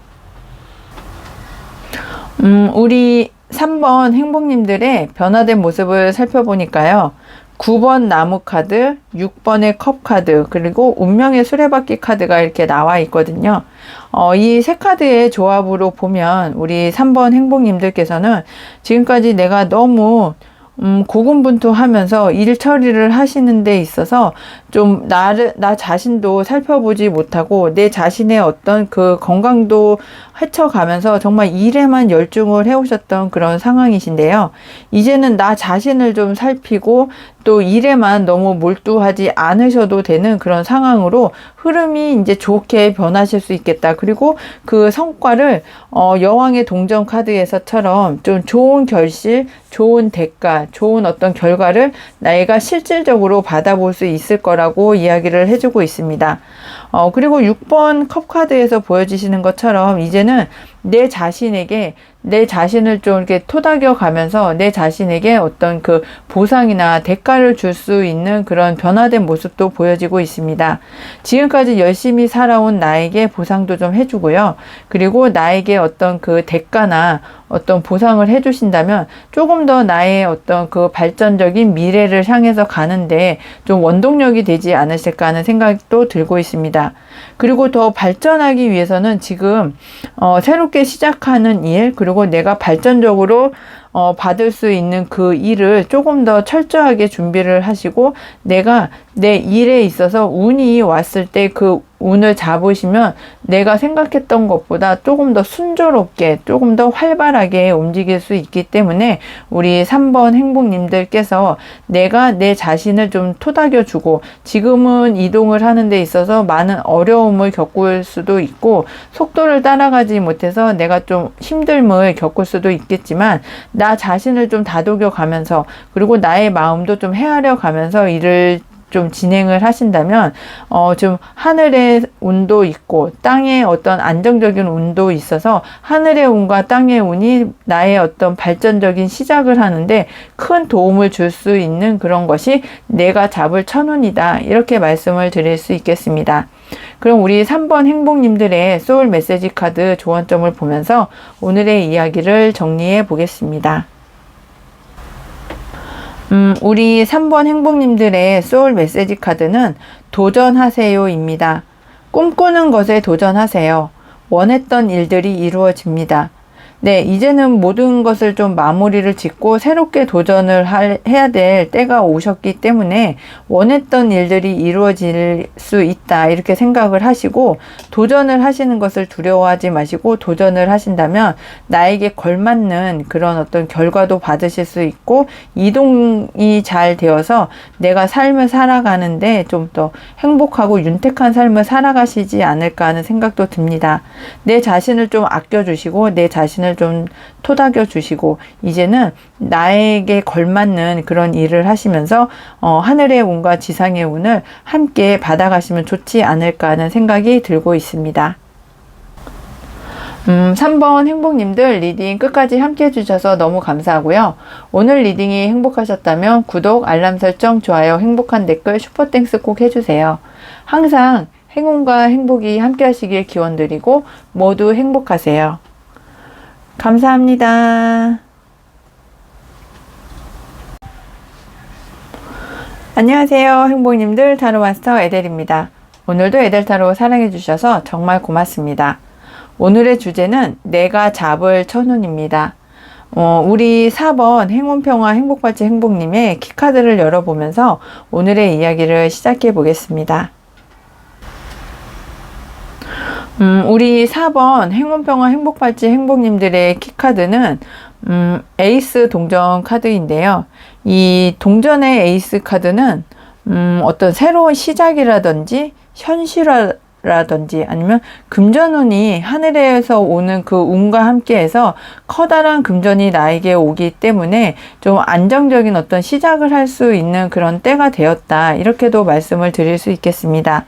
우리 3번 행복님들의 변화된 모습을 살펴보니까요. 9번 나무 카드, 6번의 컵 카드, 그리고 운명의 수레바퀴 카드가 이렇게 나와 있거든요. 이 세 카드의 조합으로 보면 우리 3번 행복님들께서는 지금까지 내가 너무 고군분투하면서 일 처리를 하시는 데 있어서 좀 나 자신도 살펴보지 못하고 내 자신의 어떤 그 건강도 헤쳐가면서 정말 일에만 열중을 해오셨던 그런 상황이신데요. 이제는 나 자신을 좀 살피고 또 일에만 너무 몰두하지 않으셔도 되는 그런 상황으로 흐름이 이제 좋게 변하실 수 있겠다. 그리고 그 성과를 여왕의 동전 카드에서처럼 좀 좋은 결실, 좋은 대가, 좋은 어떤 결과를 내가 실질적으로 받아볼 수 있을 거라고 이야기를 해주고 있습니다. 그리고 6번 컵 카드에서 보여지시는 것처럼 이제는 내 자신에게 내 자신을 좀 이렇게 토닥여 가면서 내 자신에게 어떤 그 보상이나 대가를 줄 수 있는 그런 변화된 모습도 보여지고 있습니다. 지금까지 열심히 살아온 나에게 보상도 좀 해주고요. 그리고 나에게 어떤 그 대가나 어떤 보상을 해주신다면 조금 더 나의 어떤 그 발전적인 미래를 향해서 가는데 좀 원동력이 되지 않으실까 하는 생각도 들고 있습니다. 그리고 더 발전하기 위해서는 지금 새롭게 시작하는 일, 그리고 내가 발전적으로 받을 수 있는 그 일을 조금 더 철저하게 준비를 하시고 내가 내 일에 있어서 운이 왔을 때 그 운을 잡으시면 내가 생각했던 것보다 조금 더 순조롭게 조금 더 활발하게 움직일 수 있기 때문에 우리 3번 행복님들께서 내가 내 자신을 좀 토닥여주고 지금은 이동을 하는 데 있어서 많은 어려움을 겪을 수도 있고 속도를 따라가지 못해서 내가 좀 힘듦을 겪을 수도 있겠지만 나 자신을 좀 다독여 가면서 그리고 나의 마음도 좀 헤아려 가면서 일을 좀 진행을 하신다면 좀 하늘의 운도 있고 땅의 어떤 안정적인 운도 있어서 하늘의 운과 땅의 운이 나의 어떤 발전적인 시작을 하는데 큰 도움을 줄 수 있는 그런 것이 내가 잡을 천운이다, 이렇게 말씀을 드릴 수 있겠습니다. 그럼 우리 3번 행복님들의 소울 메시지 카드 조언점을 보면서 오늘의 이야기를 정리해 보겠습니다. 우리 3번 행복님들의 소울 메시지 카드는 도전하세요입니다. 꿈꾸는 것에 도전하세요. 원했던 일들이 이루어집니다. 네, 이제는 모든 것을 좀 마무리를 짓고 새롭게 도전을 해야 될 때가 오셨기 때문에 원했던 일들이 이루어질 수 있다 이렇게 생각을 하시고, 도전을 하시는 것을 두려워하지 마시고 도전을 하신다면 나에게 걸맞는 그런 어떤 결과도 받으실 수 있고, 이동이 잘 되어서 내가 삶을 살아가는데 좀 더 행복하고 윤택한 삶을 살아가시지 않을까 하는 생각도 듭니다. 내 자신을 좀 아껴주시고 내 자신을 좀 토닥여 주시고, 이제는 나에게 걸맞는 그런 일을 하시면서 하늘의 운과 지상의 운을 함께 받아가시면 좋지 않을까 하는 생각이 들고 있습니다. 3번 행복님들 리딩 끝까지 함께 해주셔서 너무 감사하고요. 오늘 리딩이 행복하셨다면 구독, 알람 설정, 좋아요, 행복한 댓글, 슈퍼땡스 꼭 해주세요. 항상 행운과 행복이 함께 하시길 기원드리고 모두 행복하세요. 감사합니다. 안녕하세요. 행복님들 타로 마스터 에델입니다. 오늘도 에델타로 사랑해주셔서 정말 고맙습니다. 오늘의 주제는 내가 잡을 천운입니다. 우리 4번 행운평화 행복발지 행복님의 키카드를 열어보면서 오늘의 이야기를 시작해 보겠습니다. 우리 4번 행운평화 행복발지 행복님들의 키카드는 에이스 동전 카드인데요. 이 동전의 에이스 카드는 어떤 새로운 시작이라든지 현실화라든지 아니면 금전운이 하늘에서 오는 그 운과 함께해서 커다란 금전이 나에게 오기 때문에 좀 안정적인 어떤 시작을 할 수 있는 그런 때가 되었다, 이렇게도 말씀을 드릴 수 있겠습니다.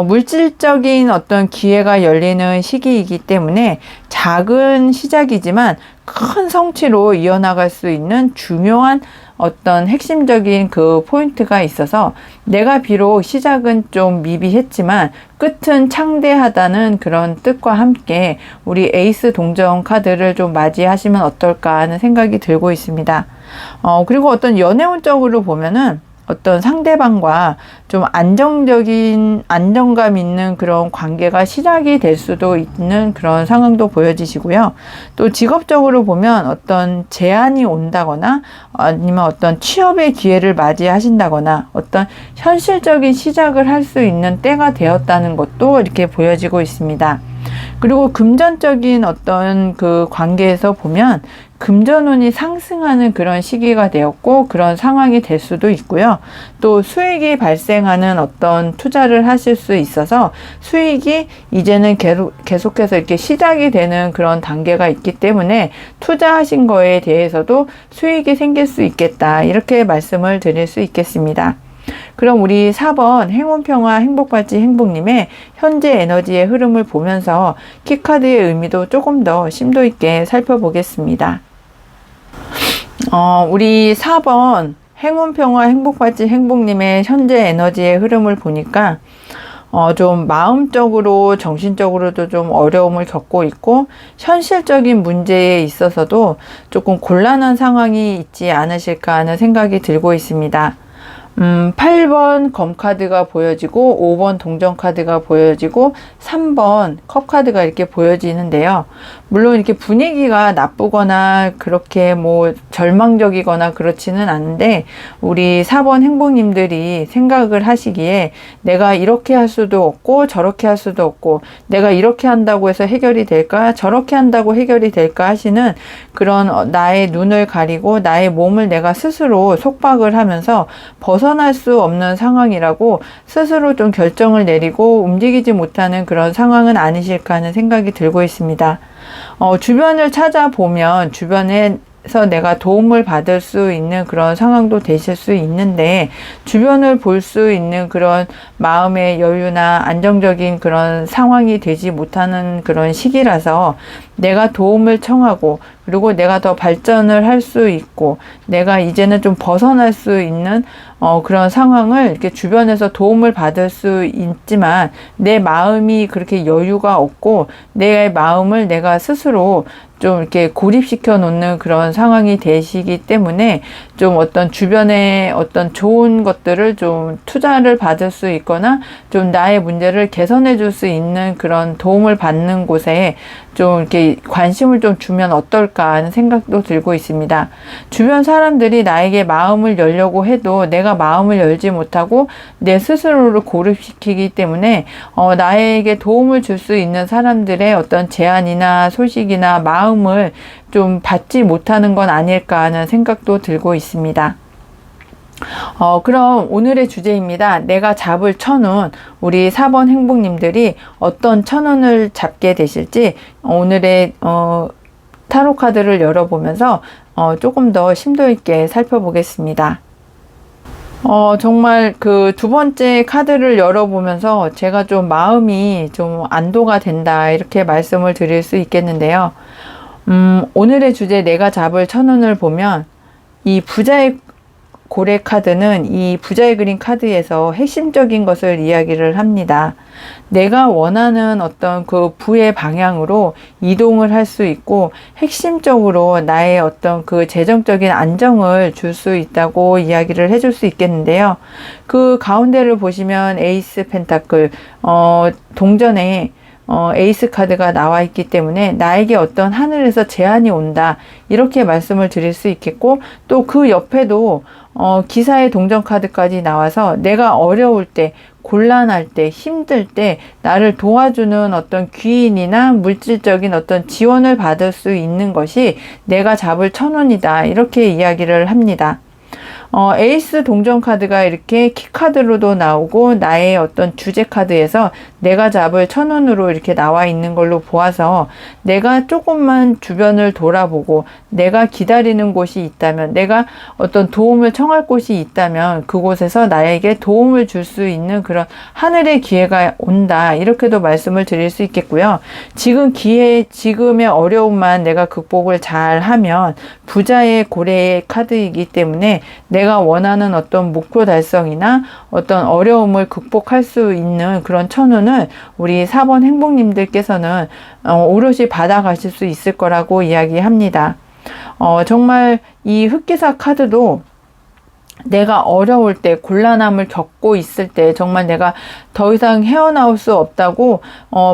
물질적인 어떤 기회가 열리는 시기이기 때문에 작은 시작이지만 큰 성취로 이어나갈 수 있는 중요한 어떤 핵심적인 그 포인트가 있어서, 내가 비록 시작은 좀 미비했지만 끝은 창대하다는 그런 뜻과 함께 우리 에이스 동전 카드를 좀 맞이하시면 어떨까 하는 생각이 들고 있습니다. 그리고 어떤 연애운적으로 보면은 어떤 상대방과 좀 안정감 있는 그런 관계가 시작이 될 수도 있는 그런 상황도 보여지시고요. 또 직업적으로 보면 어떤 제안이 온다거나 아니면 어떤 취업의 기회를 맞이하신다거나 어떤 현실적인 시작을 할 수 있는 때가 되었다는 것도 이렇게 보여지고 있습니다. 그리고 금전적인 어떤 그 관계에서 보면 금전운이 상승하는 그런 시기가 되었고 그런 상황이 될 수도 있고요. 또 수익이 발생하는 어떤 투자를 하실 수 있어서 수익이 이제는 계속해서 이렇게 시작이 되는 그런 단계가 있기 때문에 투자하신 거에 대해서도 수익이 생길 수 있겠다, 이렇게 말씀을 드릴 수 있겠습니다. 그럼 우리 4번 행운평화 행복발지 행복님의 현재 에너지의 흐름을 보면서 키카드의 의미도 조금 더 심도 있게 살펴보겠습니다. 우리 4번 행운평화 행복발지 행복님의 현재 에너지의 흐름을 보니까 좀 마음적으로 정신적으로도 좀 어려움을 겪고 있고, 현실적인 문제에 있어서도 조금 곤란한 상황이 있지 않으실까 하는 생각이 들고 있습니다. 8번 검카드가 보여지고 5번 동전카드가 보여지고 3번 컵카드가 이렇게 보여지는데요. 물론 이렇게 분위기가 나쁘거나 그렇게 뭐 절망적이거나 그렇지는 않은데, 우리 4번 행복님들이 생각을 하시기에 내가 이렇게 할 수도 없고 저렇게 할 수도 없고, 내가 이렇게 한다고 해서 해결이 될까 저렇게 한다고 해결이 될까 하시는 그런 나의 눈을 가리고 나의 몸을 내가 스스로 속박을 하면서 벗어날 수 없는 상황이라고 스스로 좀 결정을 내리고 움직이지 못하는 그런 상황은 아니실까 하는 생각이 들고 있습니다. 주변을 찾아보면 주변에 주변에서 내가 도움을 받을 수 있는 그런 상황도 되실 수 있는데, 주변을 볼 수 있는 그런 마음의 여유나 안정적인 그런 상황이 되지 못하는 그런 시기라서 내가 도움을 청하고, 그리고 내가 더 발전을 할 수 있고, 내가 이제는 좀 벗어날 수 있는 그런 상황을 이렇게 주변에서 도움을 받을 수 있지만, 내 마음이 그렇게 여유가 없고, 내 마음을 내가 스스로 좀 이렇게 고립시켜 놓는 그런 상황이 되시기 때문에, 좀 어떤 주변에 어떤 좋은 것들을 좀 투자를 받을 수 있거나, 좀 나의 문제를 개선해 줄 수 있는 그런 도움을 받는 곳에 좀 이렇게 관심을 좀 주면 어떨까 하는 생각도 들고 있습니다. 주변 사람들이 나에게 마음을 열려고 해도 내가 마음을 열지 못하고 내 스스로를 고립시키기 때문에 나에게 도움을 줄 수 있는 사람들의 어떤 제안이나 소식이나 마음을 좀 받지 못하는 건 아닐까 하는 생각도 들고 있습니다. 그럼 오늘의 주제입니다. 내가 잡을 천운, 우리 4번 행복님들이 어떤 천운을 잡게 되실지 오늘의 타로 카드를 열어보면서 조금 더 심도 있게 살펴보겠습니다. 정말 그 두 번째 카드를 열어보면서 제가 좀 마음이 좀 안도가 된다, 이렇게 말씀을 드릴 수 있겠는데요. 오늘의 주제 내가 잡을 천운을 보면, 이 부자의 고래 카드는 이 부자의 그림 카드에서 핵심적인 것을 이야기를 합니다. 내가 원하는 어떤 그 부의 방향으로 이동을 할 수 있고, 핵심적으로 나의 어떤 그 재정적인 안정을 줄 수 있다고 이야기를 해줄 수 있겠는데요. 그 가운데를 보시면 에이스 펜타클, 동전에 에이스 카드가 나와 있기 때문에 나에게 어떤 하늘에서 제안이 온다, 이렇게 말씀을 드릴 수 있겠고, 또 그 옆에도 기사의 동전 카드까지 나와서 내가 어려울 때, 곤란할 때, 힘들 때 나를 도와주는 어떤 귀인이나 물질적인 어떤 지원을 받을 수 있는 것이 내가 잡을 천운이다, 이렇게 이야기를 합니다. 에이스 동전 카드가 이렇게 키카드로도 나오고, 나의 어떤 주제 카드에서 내가 잡을 천운으로 이렇게 나와 있는 걸로 보아서, 내가 조금만 주변을 돌아보고 내가 기다리는 곳이 있다면, 내가 어떤 도움을 청할 곳이 있다면 그곳에서 나에게 도움을 줄 수 있는 그런 하늘의 기회가 온다, 이렇게도 말씀을 드릴 수 있겠고요. 지금의 어려움만 내가 극복을 잘 하면 부자의 고래의 카드이기 때문에 내가 원하는 어떤 목표 달성이나 어떤 어려움을 극복할 수 있는 그런 천운을 우리 4번 행복님들께서는 오롯이 받아가실 수 있을 거라고 이야기합니다. 정말 이 흑기사 카드도 내가 어려울 때, 곤란함을 겪고 있을 때, 정말 내가 더 이상 헤어나올 수 없다고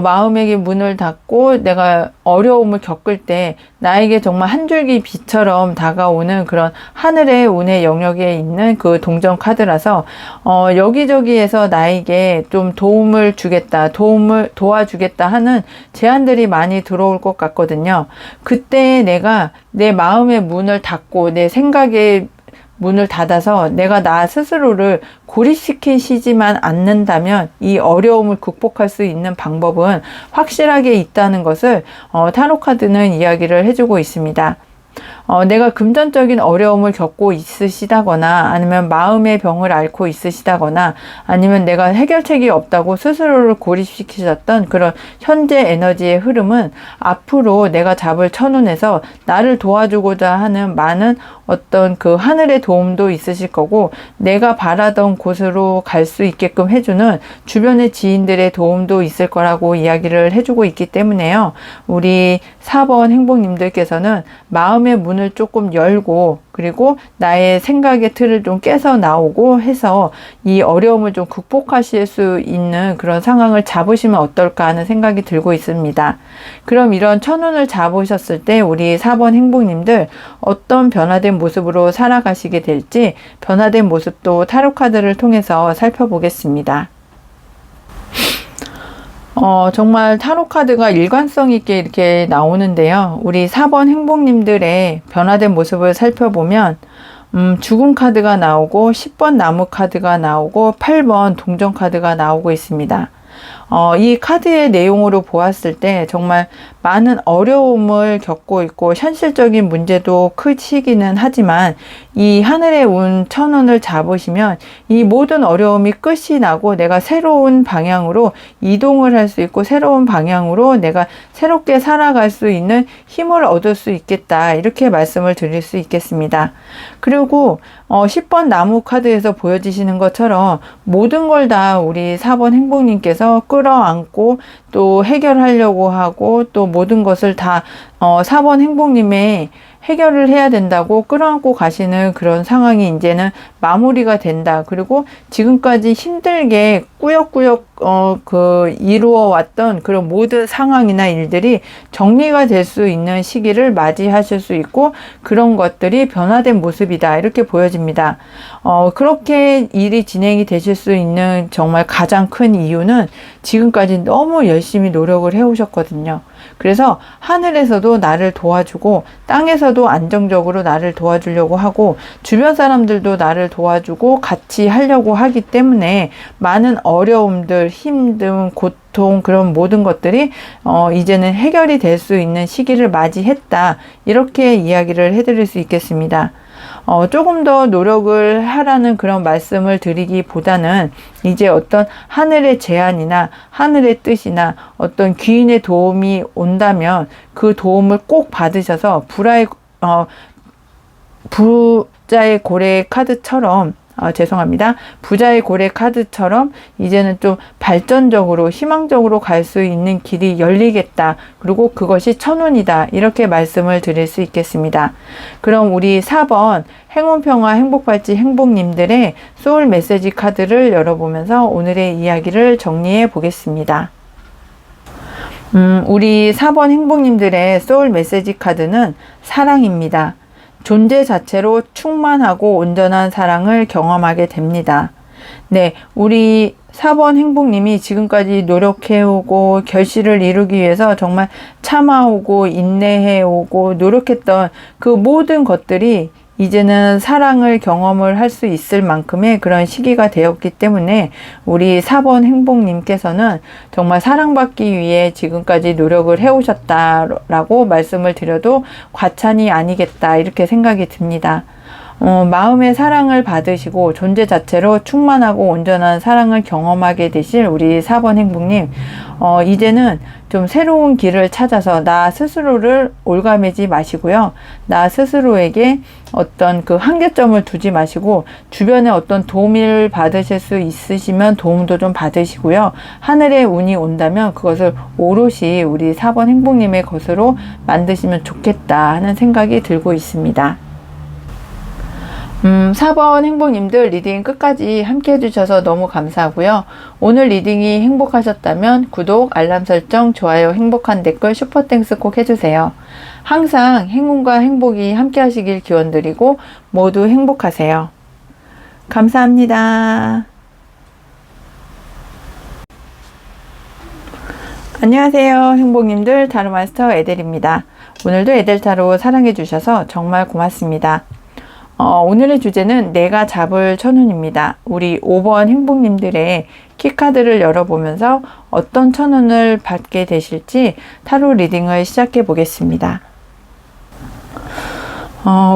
마음에게 문을 닫고 내가 어려움을 겪을 때 나에게 정말 한 줄기 빛처럼 다가오는 그런 하늘의 운의 영역에 있는 그 동전 카드라서 여기저기에서 나에게 좀 도움을 주겠다, 도와주겠다 하는 제안들이 많이 들어올 것 같거든요. 그때 내가 내 마음의 문을 닫고 내 생각의 문을 닫아서 내가 나 스스로를 고립시키시지만 않는다면 이 어려움을 극복할 수 있는 방법은 확실하게 있다는 것을 타로 카드는 이야기를 해주고 있습니다. 내가 금전적인 어려움을 겪고 있으시다거나, 아니면 마음의 병을 앓고 있으시다거나, 아니면 내가 해결책이 없다고 스스로를 고립시키셨던 그런 현재 에너지의 흐름은 앞으로 내가 잡을 천운에서 나를 도와주고자 하는 많은 어떤 그 하늘의 도움도 있으실 거고, 내가 바라던 곳으로 갈 수 있게끔 해주는 주변의 지인들의 도움도 있을 거라고 이야기를 해주고 있기 때문에요. 우리 4번 행복님들께서는 마음의 문을 조금 열고, 그리고 나의 생각의 틀을 좀 깨서 나오고 해서 이 어려움을 좀 극복하실 수 있는 그런 상황을 잡으시면 어떨까 하는 생각이 들고 있습니다. 그럼 이런 천운을 잡으셨을 때 우리 4번 행복님들 어떤 변화된 모습으로 살아가시게 될지, 변화된 모습도 타로 카드를 통해서 살펴보겠습니다. 정말 타로 카드가 일관성 있게 이렇게 나오는데요. 우리 4번 행복님들의 변화된 모습을 살펴보면 죽음 카드가 나오고, 10번 나무 카드가 나오고, 8번 동전 카드가 나오고 있습니다. 이 카드의 내용으로 보았을 때 정말 많은 어려움을 겪고 있고 현실적인 문제도 크시기는 하지만 이 하늘의 운 천운을 잡으시면 이 모든 어려움이 끝이 나고 내가 새로운 방향으로 이동을 할 수 있고 새로운 방향으로 내가 새롭게 살아갈 수 있는 힘을 얻을 수 있겠다, 이렇게 말씀을 드릴 수 있겠습니다. 그리고 10번 나무 카드에서 보여지시는 것처럼 모든 걸 다 우리 4번 행복님께서 끌어안고 또 해결하려고 하고 또 모든 것을 다 4번 행복님의 해결을 해야 된다고 끌어안고 가시는 그런 상황이 이제는 마무리가 된다. 그리고 지금까지 힘들게 꾸역꾸역 이루어 왔던 그런 모든 상황이나 일들이 정리가 될 수 있는 시기를 맞이하실 수 있고 그런 것들이 변화된 모습이다, 이렇게 보여집니다. 그렇게 일이 진행이 되실 수 있는 정말 가장 큰 이유는 지금까지 너무 열심히 노력을 해오셨거든요. 그래서 하늘에서도 나를 도와주고 땅에서도 안정적으로 나를 도와주려고 하고 주변 사람들도 나를 도와주고 같이 하려고 하기 때문에 많은 어려움들, 힘듦, 고통, 그런 모든 것들이 이제는 해결이 될 수 있는 시기를 맞이했다, 이렇게 이야기를 해드릴 수 있겠습니다. 조금 더 노력을 하라는 그런 말씀을 드리기보다는 이제 어떤 하늘의 제안이나 하늘의 뜻이나 어떤 귀인의 도움이 온다면 그 도움을 꼭 받으셔서 부자의 고래 카드처럼 죄송합니다. 부자의 고래 카드처럼 이제는 좀 발전적으로 희망적으로 갈 수 있는 길이 열리겠다. 그리고 그것이 천운이다, 이렇게 말씀을 드릴 수 있겠습니다. 그럼 우리 4번 행운평화 행복발지 행복님들의 소울 메시지 카드를 열어보면서 오늘의 이야기를 정리해 보겠습니다. 우리 4번 행복님들의 소울 메시지 카드는 사랑입니다. 존재 자체로 충만하고 온전한 사랑을 경험하게 됩니다. 네, 우리 4번 행복님이 지금까지 노력해오고 결실을 이루기 위해서 정말 참아오고 인내해오고 노력했던 그 모든 것들이 이제는 사랑을 경험을 할 수 있을 만큼의 그런 시기가 되었기 때문에 우리 4번 행복님께서는 정말 사랑받기 위해 지금까지 노력을 해오셨다라고 말씀을 드려도 과찬이 아니겠다, 이렇게 생각이 듭니다. 마음의 사랑을 받으시고 존재 자체로 충만하고 온전한 사랑을 경험하게 되실 우리 4번 행복님, 이제는 좀 새로운 길을 찾아서 나 스스로를 올가매지 마시고요. 나 스스로에게 어떤 그 한계점을 두지 마시고 주변에 어떤 도움을 받으실 수 있으시면 도움도 좀 받으시고요. 하늘의 운이 온다면 그것을 오롯이 우리 4번 행복님의 것으로 만드시면 좋겠다 하는 생각이 들고 있습니다. 4번 행복님들 리딩 끝까지 함께 해주셔서 너무 감사하고요. 오늘 리딩이 행복하셨다면 구독, 알람 설정, 좋아요, 행복한 댓글, 슈퍼땡스 꼭 해주세요. 항상 행운과 행복이 함께 하시길 기원드리고 모두 행복하세요. 감사합니다. 안녕하세요. 행복님들, 타로마스터 에델입니다. 오늘도 에델타로 사랑해주셔서 정말 고맙습니다. 오늘의 주제는 내가 잡을 천운입니다. 우리 5번 행복님들의 키카드를 열어보면서 어떤 천운을 받게 되실지 타로 리딩을 시작해 보겠습니다.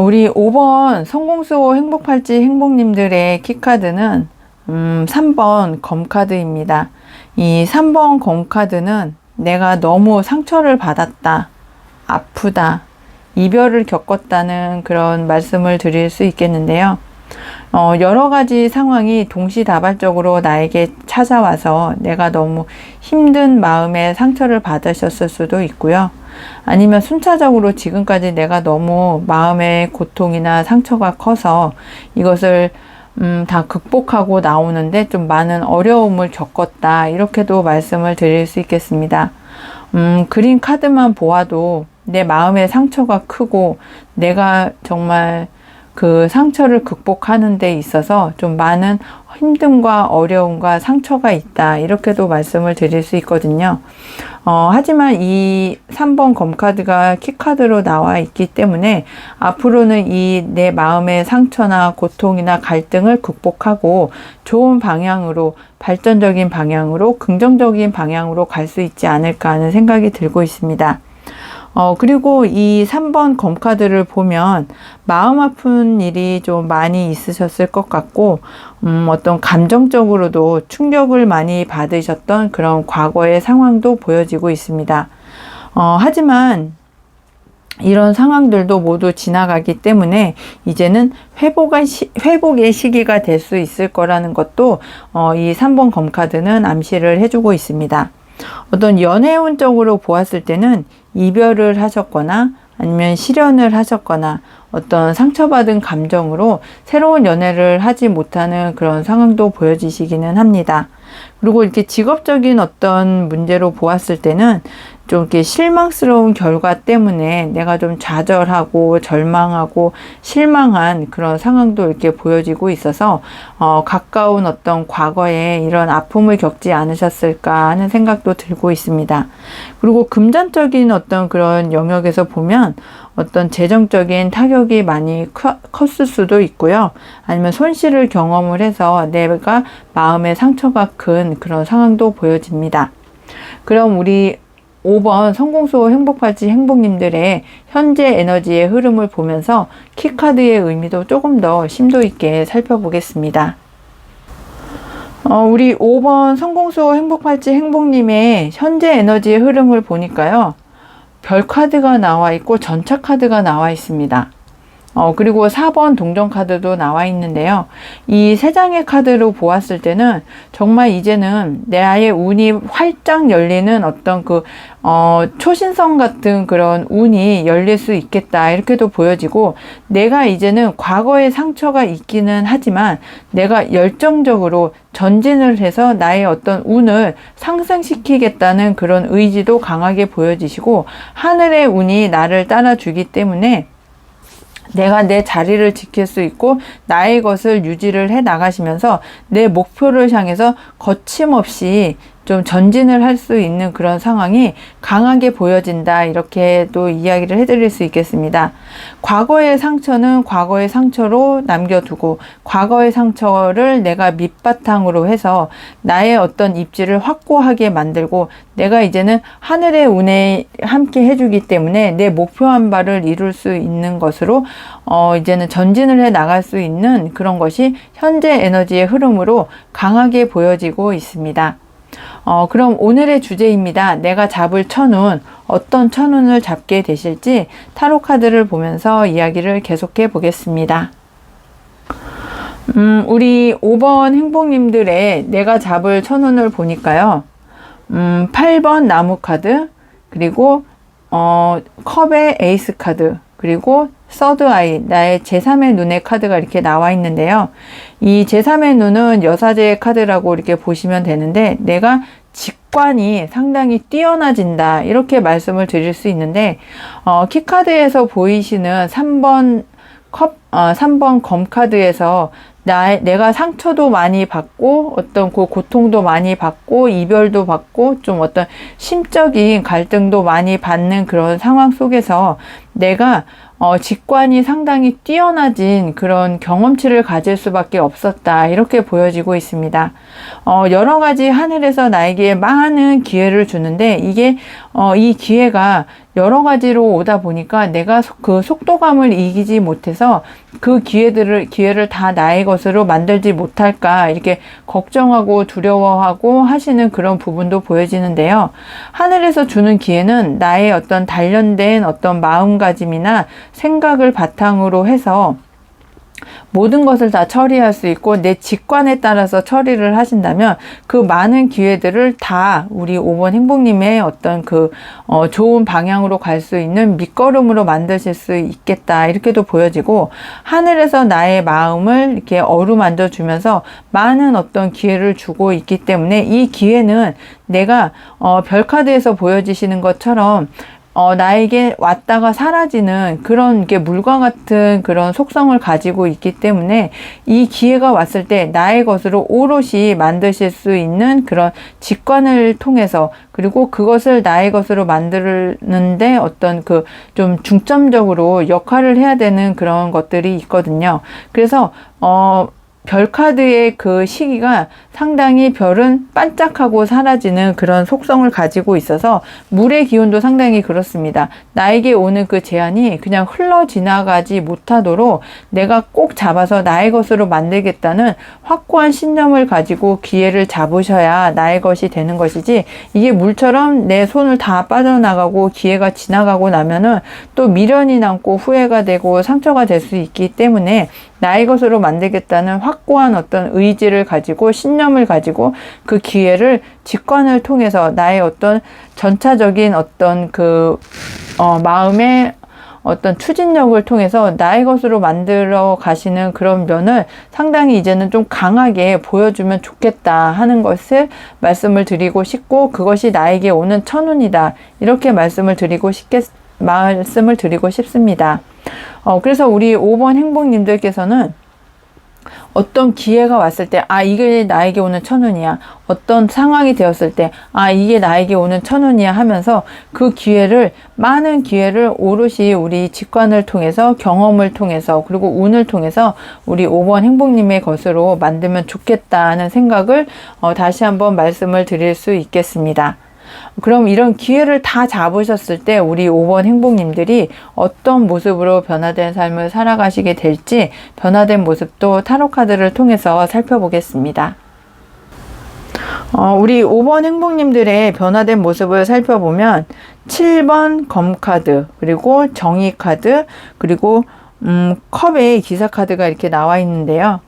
우리 5번 성공수호 행복팔찌 행복님들의 키카드는 3번 검카드입니다. 이 3번 검카드는 내가 너무 상처를 받았다, 아프다, 이별을 겪었다는 그런 말씀을 드릴 수 있겠는데요. 여러 가지 상황이 동시다발적으로 나에게 찾아와서 내가 너무 힘든 마음에 상처를 받으셨을 수도 있고요. 아니면 순차적으로 지금까지 내가 너무 마음의 고통이나 상처가 커서 이것을 다 극복하고 나오는데 좀 많은 어려움을 겪었다, 이렇게도 말씀을 드릴 수 있겠습니다. 그린 카드만 보아도 내 마음의 상처가 크고 내가 정말 그 상처를 극복하는 데 있어서 좀 많은 힘듦과 어려움과 상처가 있다. 이렇게도 말씀을 드릴 수 있거든요. 하지만 이 3번 검카드가 키카드로 나와 있기 때문에 앞으로는 이 내 마음의 상처나 고통이나 갈등을 극복하고 좋은 방향으로, 발전적인 방향으로, 긍정적인 방향으로 갈 수 있지 않을까 하는 생각이 들고 있습니다. 그리고 이 3번 검카드를 보면 마음 아픈 일이 좀 많이 있으셨을 것 같고, 어떤 감정적으로도 충격을 많이 받으셨던 그런 과거의 상황도 보여지고 있습니다. 하지만 이런 상황들도 모두 지나가기 때문에 이제는 회복의 시기가 될 수 있을 거라는 것도 이 3번 검카드는 암시를 해주고 있습니다. 어떤 연애운적으로 보았을 때는 이별을 하셨거나 아니면 실연을 하셨거나 어떤 상처받은 감정으로 새로운 연애를 하지 못하는 그런 상황도 보여지시기는 합니다. 그리고 이렇게 직업적인 어떤 문제로 보았을 때는 좀 이렇게 실망스러운 결과 때문에 내가 좀 좌절하고 절망하고 실망한 그런 상황도 이렇게 보여지고 있어서 가까운 어떤 과거에 이런 아픔을 겪지 않으셨을까 하는 생각도 들고 있습니다. 그리고 금전적인 어떤 그런 영역에서 보면 어떤 재정적인 타격이 많이 컸을 수도 있고요. 아니면 손실을 경험을 해서 내가 마음의 상처가 큰 그런 상황도 보여집니다. 그럼 우리 5번 성공수호 행복팔찌 행복님들의 현재 에너지의 흐름을 보면서 키카드의 의미도 조금 더 심도 있게 살펴보겠습니다. 우리 5번 성공수호 행복팔찌 행복님의 현재 에너지의 흐름을 보니까요. 별 카드가 나와 있고 전차 카드가 나와 있습니다. 그리고 4번 동전 카드도 나와 있는데요. 이 세 장의 카드로 보았을 때는 정말 이제는 나의 운이 활짝 열리는 어떤 초신성 같은 그런 운이 열릴 수 있겠다. 이렇게도 보여지고, 내가 이제는 과거의 상처가 있기는 하지만 내가 열정적으로 전진을 해서 나의 어떤 운을 상승시키겠다는 그런 의지도 강하게 보여지시고, 하늘의 운이 나를 따라주기 때문에 내가 내 자리를 지킬 수 있고 나의 것을 유지를 해 나가시면서 내 목표를 향해서 거침없이 좀 전진을 할 수 있는 그런 상황이 강하게 보여진다. 이렇게도 이야기를 해드릴 수 있겠습니다. 과거의 상처는 과거의 상처로 남겨두고 과거의 상처를 내가 밑바탕으로 해서 나의 어떤 입지를 확고하게 만들고, 내가 이제는 하늘의 운에 함께 해주기 때문에 내 목표한 바를 이룰 수 있는 것으로 이제는 전진을 해 나갈 수 있는 그런 것이 현재 에너지의 흐름으로 강하게 보여지고 있습니다. 그럼 오늘의 주제입니다. 내가 잡을 천운, 어떤 천운을 잡게 되실지 타로 카드를 보면서 이야기를 계속해 보겠습니다. 우리 5번 행복님들의 내가 잡을 천운을 보니까요. 8번 나무 카드, 그리고 컵의 에이스 카드, 그리고 서드 아이, 나의 제3의 눈의 카드가 이렇게 나와 있는데요. 이 제3의 눈은 여사제의 카드라고 이렇게 보시면 되는데, 내가 직관이 상당히 뛰어나진다. 이렇게 말씀을 드릴 수 있는데, 키카드에서 보이시는 3번 검카드에서 내가 상처도 많이 받고 어떤 고통도 많이 받고 이별도 받고 좀 어떤 심적인 갈등도 많이 받는 그런 상황 속에서 내가 직관이 상당히 뛰어나진 그런 경험치를 가질 수밖에 없었다. 이렇게 보여지고 있습니다. 여러 가지 하늘에서 나에게 많은 기회를 주는데, 이게 이 기회가 여러 가지로 오다 보니까 내가 그 속도감을 이기지 못해서 그 기회를 다 나의 것으로 만들지 못할까, 이렇게 걱정하고 두려워하고 하시는 그런 부분도 보여지는데요. 하늘에서 주는 기회는 나의 어떤 단련된 어떤 마음가짐이나 생각을 바탕으로 해서 모든 것을 다 처리할 수 있고 내 직관에 따라서 처리를 하신다면 그 많은 기회들을 다 우리 5번 행복님의 어떤 좋은 방향으로 갈 수 있는 밑거름으로 만드실 수 있겠다. 이렇게도 보여지고, 하늘에서 나의 마음을 이렇게 어루만져 주면서 많은 어떤 기회를 주고 있기 때문에 이 기회는 내가 별카드에서 보여지시는 것처럼 나에게 왔다가 사라지는 그런 게 물과 같은 그런 속성을 가지고 있기 때문에 이 기회가 왔을 때 나의 것으로 오롯이 만드실 수 있는 그런 직관을 통해서, 그리고 그것을 나의 것으로 만드는데 어떤 그 좀 중점적으로 역할을 해야 되는 그런 것들이 있거든요. 그래서 별 카드의 그 시기가 상당히 별은 반짝하고 사라지는 그런 속성을 가지고 있어서 물의 기운도 상당히 그렇습니다. 나에게 오는 그 제안이 그냥 흘러 지나가지 못하도록 내가 꼭 잡아서 나의 것으로 만들겠다는 확고한 신념을 가지고 기회를 잡으셔야 나의 것이 되는 것이지, 이게 물처럼 내 손을 다 빠져나가고 기회가 지나가고 나면은 또 미련이 남고 후회가 되고 상처가 될 수 있기 때문에 나의 것으로 만들겠다는 확고한 어떤 의지를 가지고 신념을 가지고 그 기회를 직관을 통해서 나의 어떤 전차적인 어떤 그 마음의 어떤 추진력을 통해서 나의 것으로 만들어 가시는 그런 면을 상당히 이제는 좀 강하게 보여주면 좋겠다 하는 것을 말씀을 드리고 싶고, 그것이 나에게 오는 천운이다, 이렇게 말씀을 드리고 싶습니다. 그래서 우리 5번 행복님들께서는 어떤 기회가 왔을 때, 이게 나에게 오는 천운이야. 어떤 상황이 되었을 때, 이게 나에게 오는 천운이야 하면서 그 기회를, 많은 기회를 오롯이 우리 직관을 통해서, 경험을 통해서, 그리고 운을 통해서 우리 5번 행복님의 것으로 만들면 좋겠다는 생각을 다시 한번 말씀을 드릴 수 있겠습니다. 그럼 이런 기회를 다 잡으셨을 때 우리 5번 행복님들이 어떤 모습으로 변화된 삶을 살아가시게 될지, 변화된 모습도 타로 카드를 통해서 살펴보겠습니다. 우리 5번 행복님들의 변화된 모습을 살펴보면 7번 검카드, 그리고 정의카드, 그리고 컵의 기사카드가 이렇게 나와 있는데요.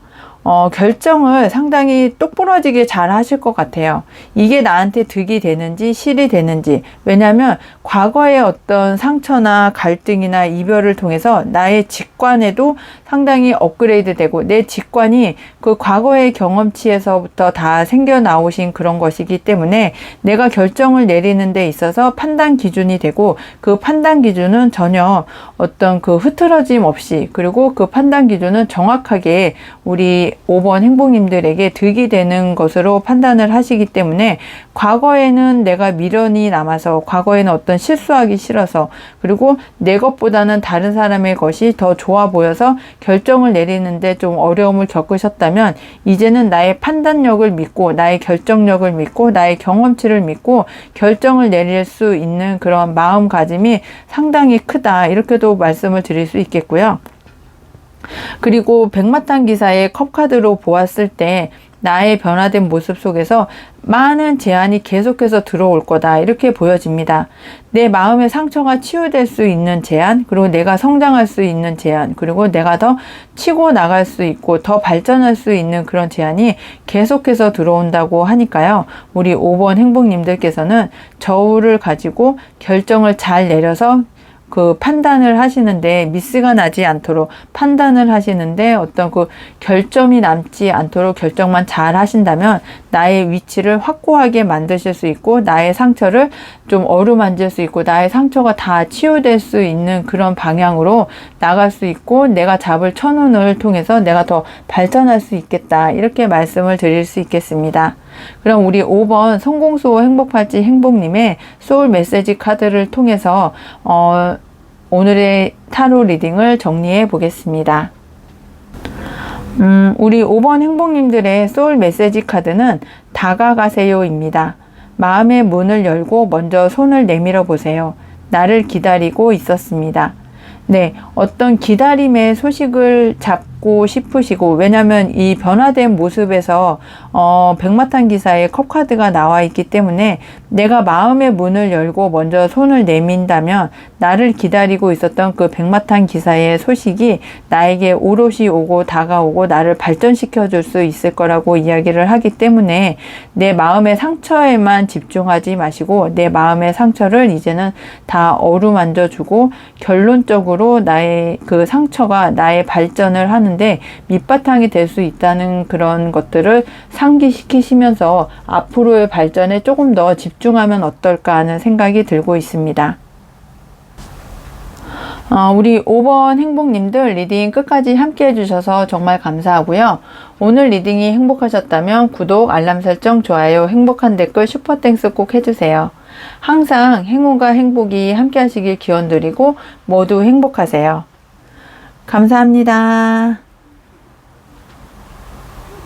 결정을 상당히 똑부러지게 잘 하실 것 같아요. 이게 나한테 득이 되는지 실이 되는지. 왜냐하면 과거의 어떤 상처나 갈등이나 이별을 통해서 나의 직관에도 상당히 업그레이드 되고, 내 직관이 그 과거의 경험치에서부터 다 생겨나오신 그런 것이기 때문에 내가 결정을 내리는 데 있어서 판단 기준이 되고, 그 판단 기준은 전혀 어떤 그 흐트러짐 없이, 그리고 그 판단 기준은 정확하게 우리 5번 행복님들에게 득이 되는 것으로 판단을 하시기 때문에, 과거에는 내가 미련이 남아서, 과거에는 어떤 실수하기 싫어서, 그리고 내 것보다는 다른 사람의 것이 더 좋아 보여서 결정을 내리는데 좀 어려움을 겪으셨다면, 이제는 나의 판단력을 믿고, 나의 결정력을 믿고, 나의 경험치를 믿고 결정을 내릴 수 있는 그런 마음가짐이 상당히 크다, 이렇게도 말씀을 드릴 수 있겠고요. 그리고 백마탄 기사의 컵카드로 보았을 때 나의 변화된 모습 속에서 많은 제안이 계속해서 들어올 거다, 이렇게 보여집니다. 내 마음의 상처가 치유될 수 있는 제안, 그리고 내가 성장할 수 있는 제안, 그리고 내가 더 치고 나갈 수 있고 더 발전할 수 있는 그런 제안이 계속해서 들어온다고 하니까요. 우리 5번 행복님들께서는 저울을 가지고 결정을 잘 내려서 그 판단을 하시는데 미스가 나지 않도록, 판단을 하시는데 어떤 그 결점이 남지 않도록 결정만 잘 하신다면 나의 위치를 확고하게 만드실 수 있고, 나의 상처를 좀 어루만질 수 있고, 나의 상처가 다 치유될 수 있는 그런 방향으로 나갈 수 있고, 내가 잡을 천운을 통해서 내가 더 발전할 수 있겠다, 이렇게 말씀을 드릴 수 있겠습니다. 그럼 우리 5번 성공수호 행복팔찌 행복님의 소울 메시지 카드를 통해서 오늘의 타로 리딩을 정리해 보겠습니다. 우리 5번 행복님들의 소울 메시지 카드는 다가가세요입니다. 마음의 문을 열고 먼저 손을 내밀어 보세요. 나를 기다리고 있었습니다. 네, 어떤 기다림의 소식을 잡고 싶으시고, 왜냐하면 이 변화된 모습에서 백마탄 기사의 컵카드가 나와 있기 때문에 내가 마음의 문을 열고 먼저 손을 내민다면 나를 기다리고 있었던 그 백마탄 기사의 소식이 나에게 오롯이 오고 다가오고 나를 발전시켜 줄 수 있을 거라고 이야기를 하기 때문에, 내 마음의 상처에만 집중하지 마시고 내 마음의 상처를 이제는 다 어루만져 주고, 결론적으로 나의 그 상처가 나의 발전을 하는데 밑바탕이 될 수 있다는 그런 것들을 상기시키시면서 앞으로의 발전에 조금 더 집중하면 어떨까 하는 생각이 들고 있습니다. 우리 5번 행복님들 리딩 끝까지 함께 해주셔서 정말 감사하고요. 오늘 리딩이 행복하셨다면 구독, 알람 설정, 좋아요, 행복한 댓글, 슈퍼땡스 꼭 해주세요. 항상 행운과 행복이 함께 하시길 기원드리고 모두 행복하세요. 감사합니다.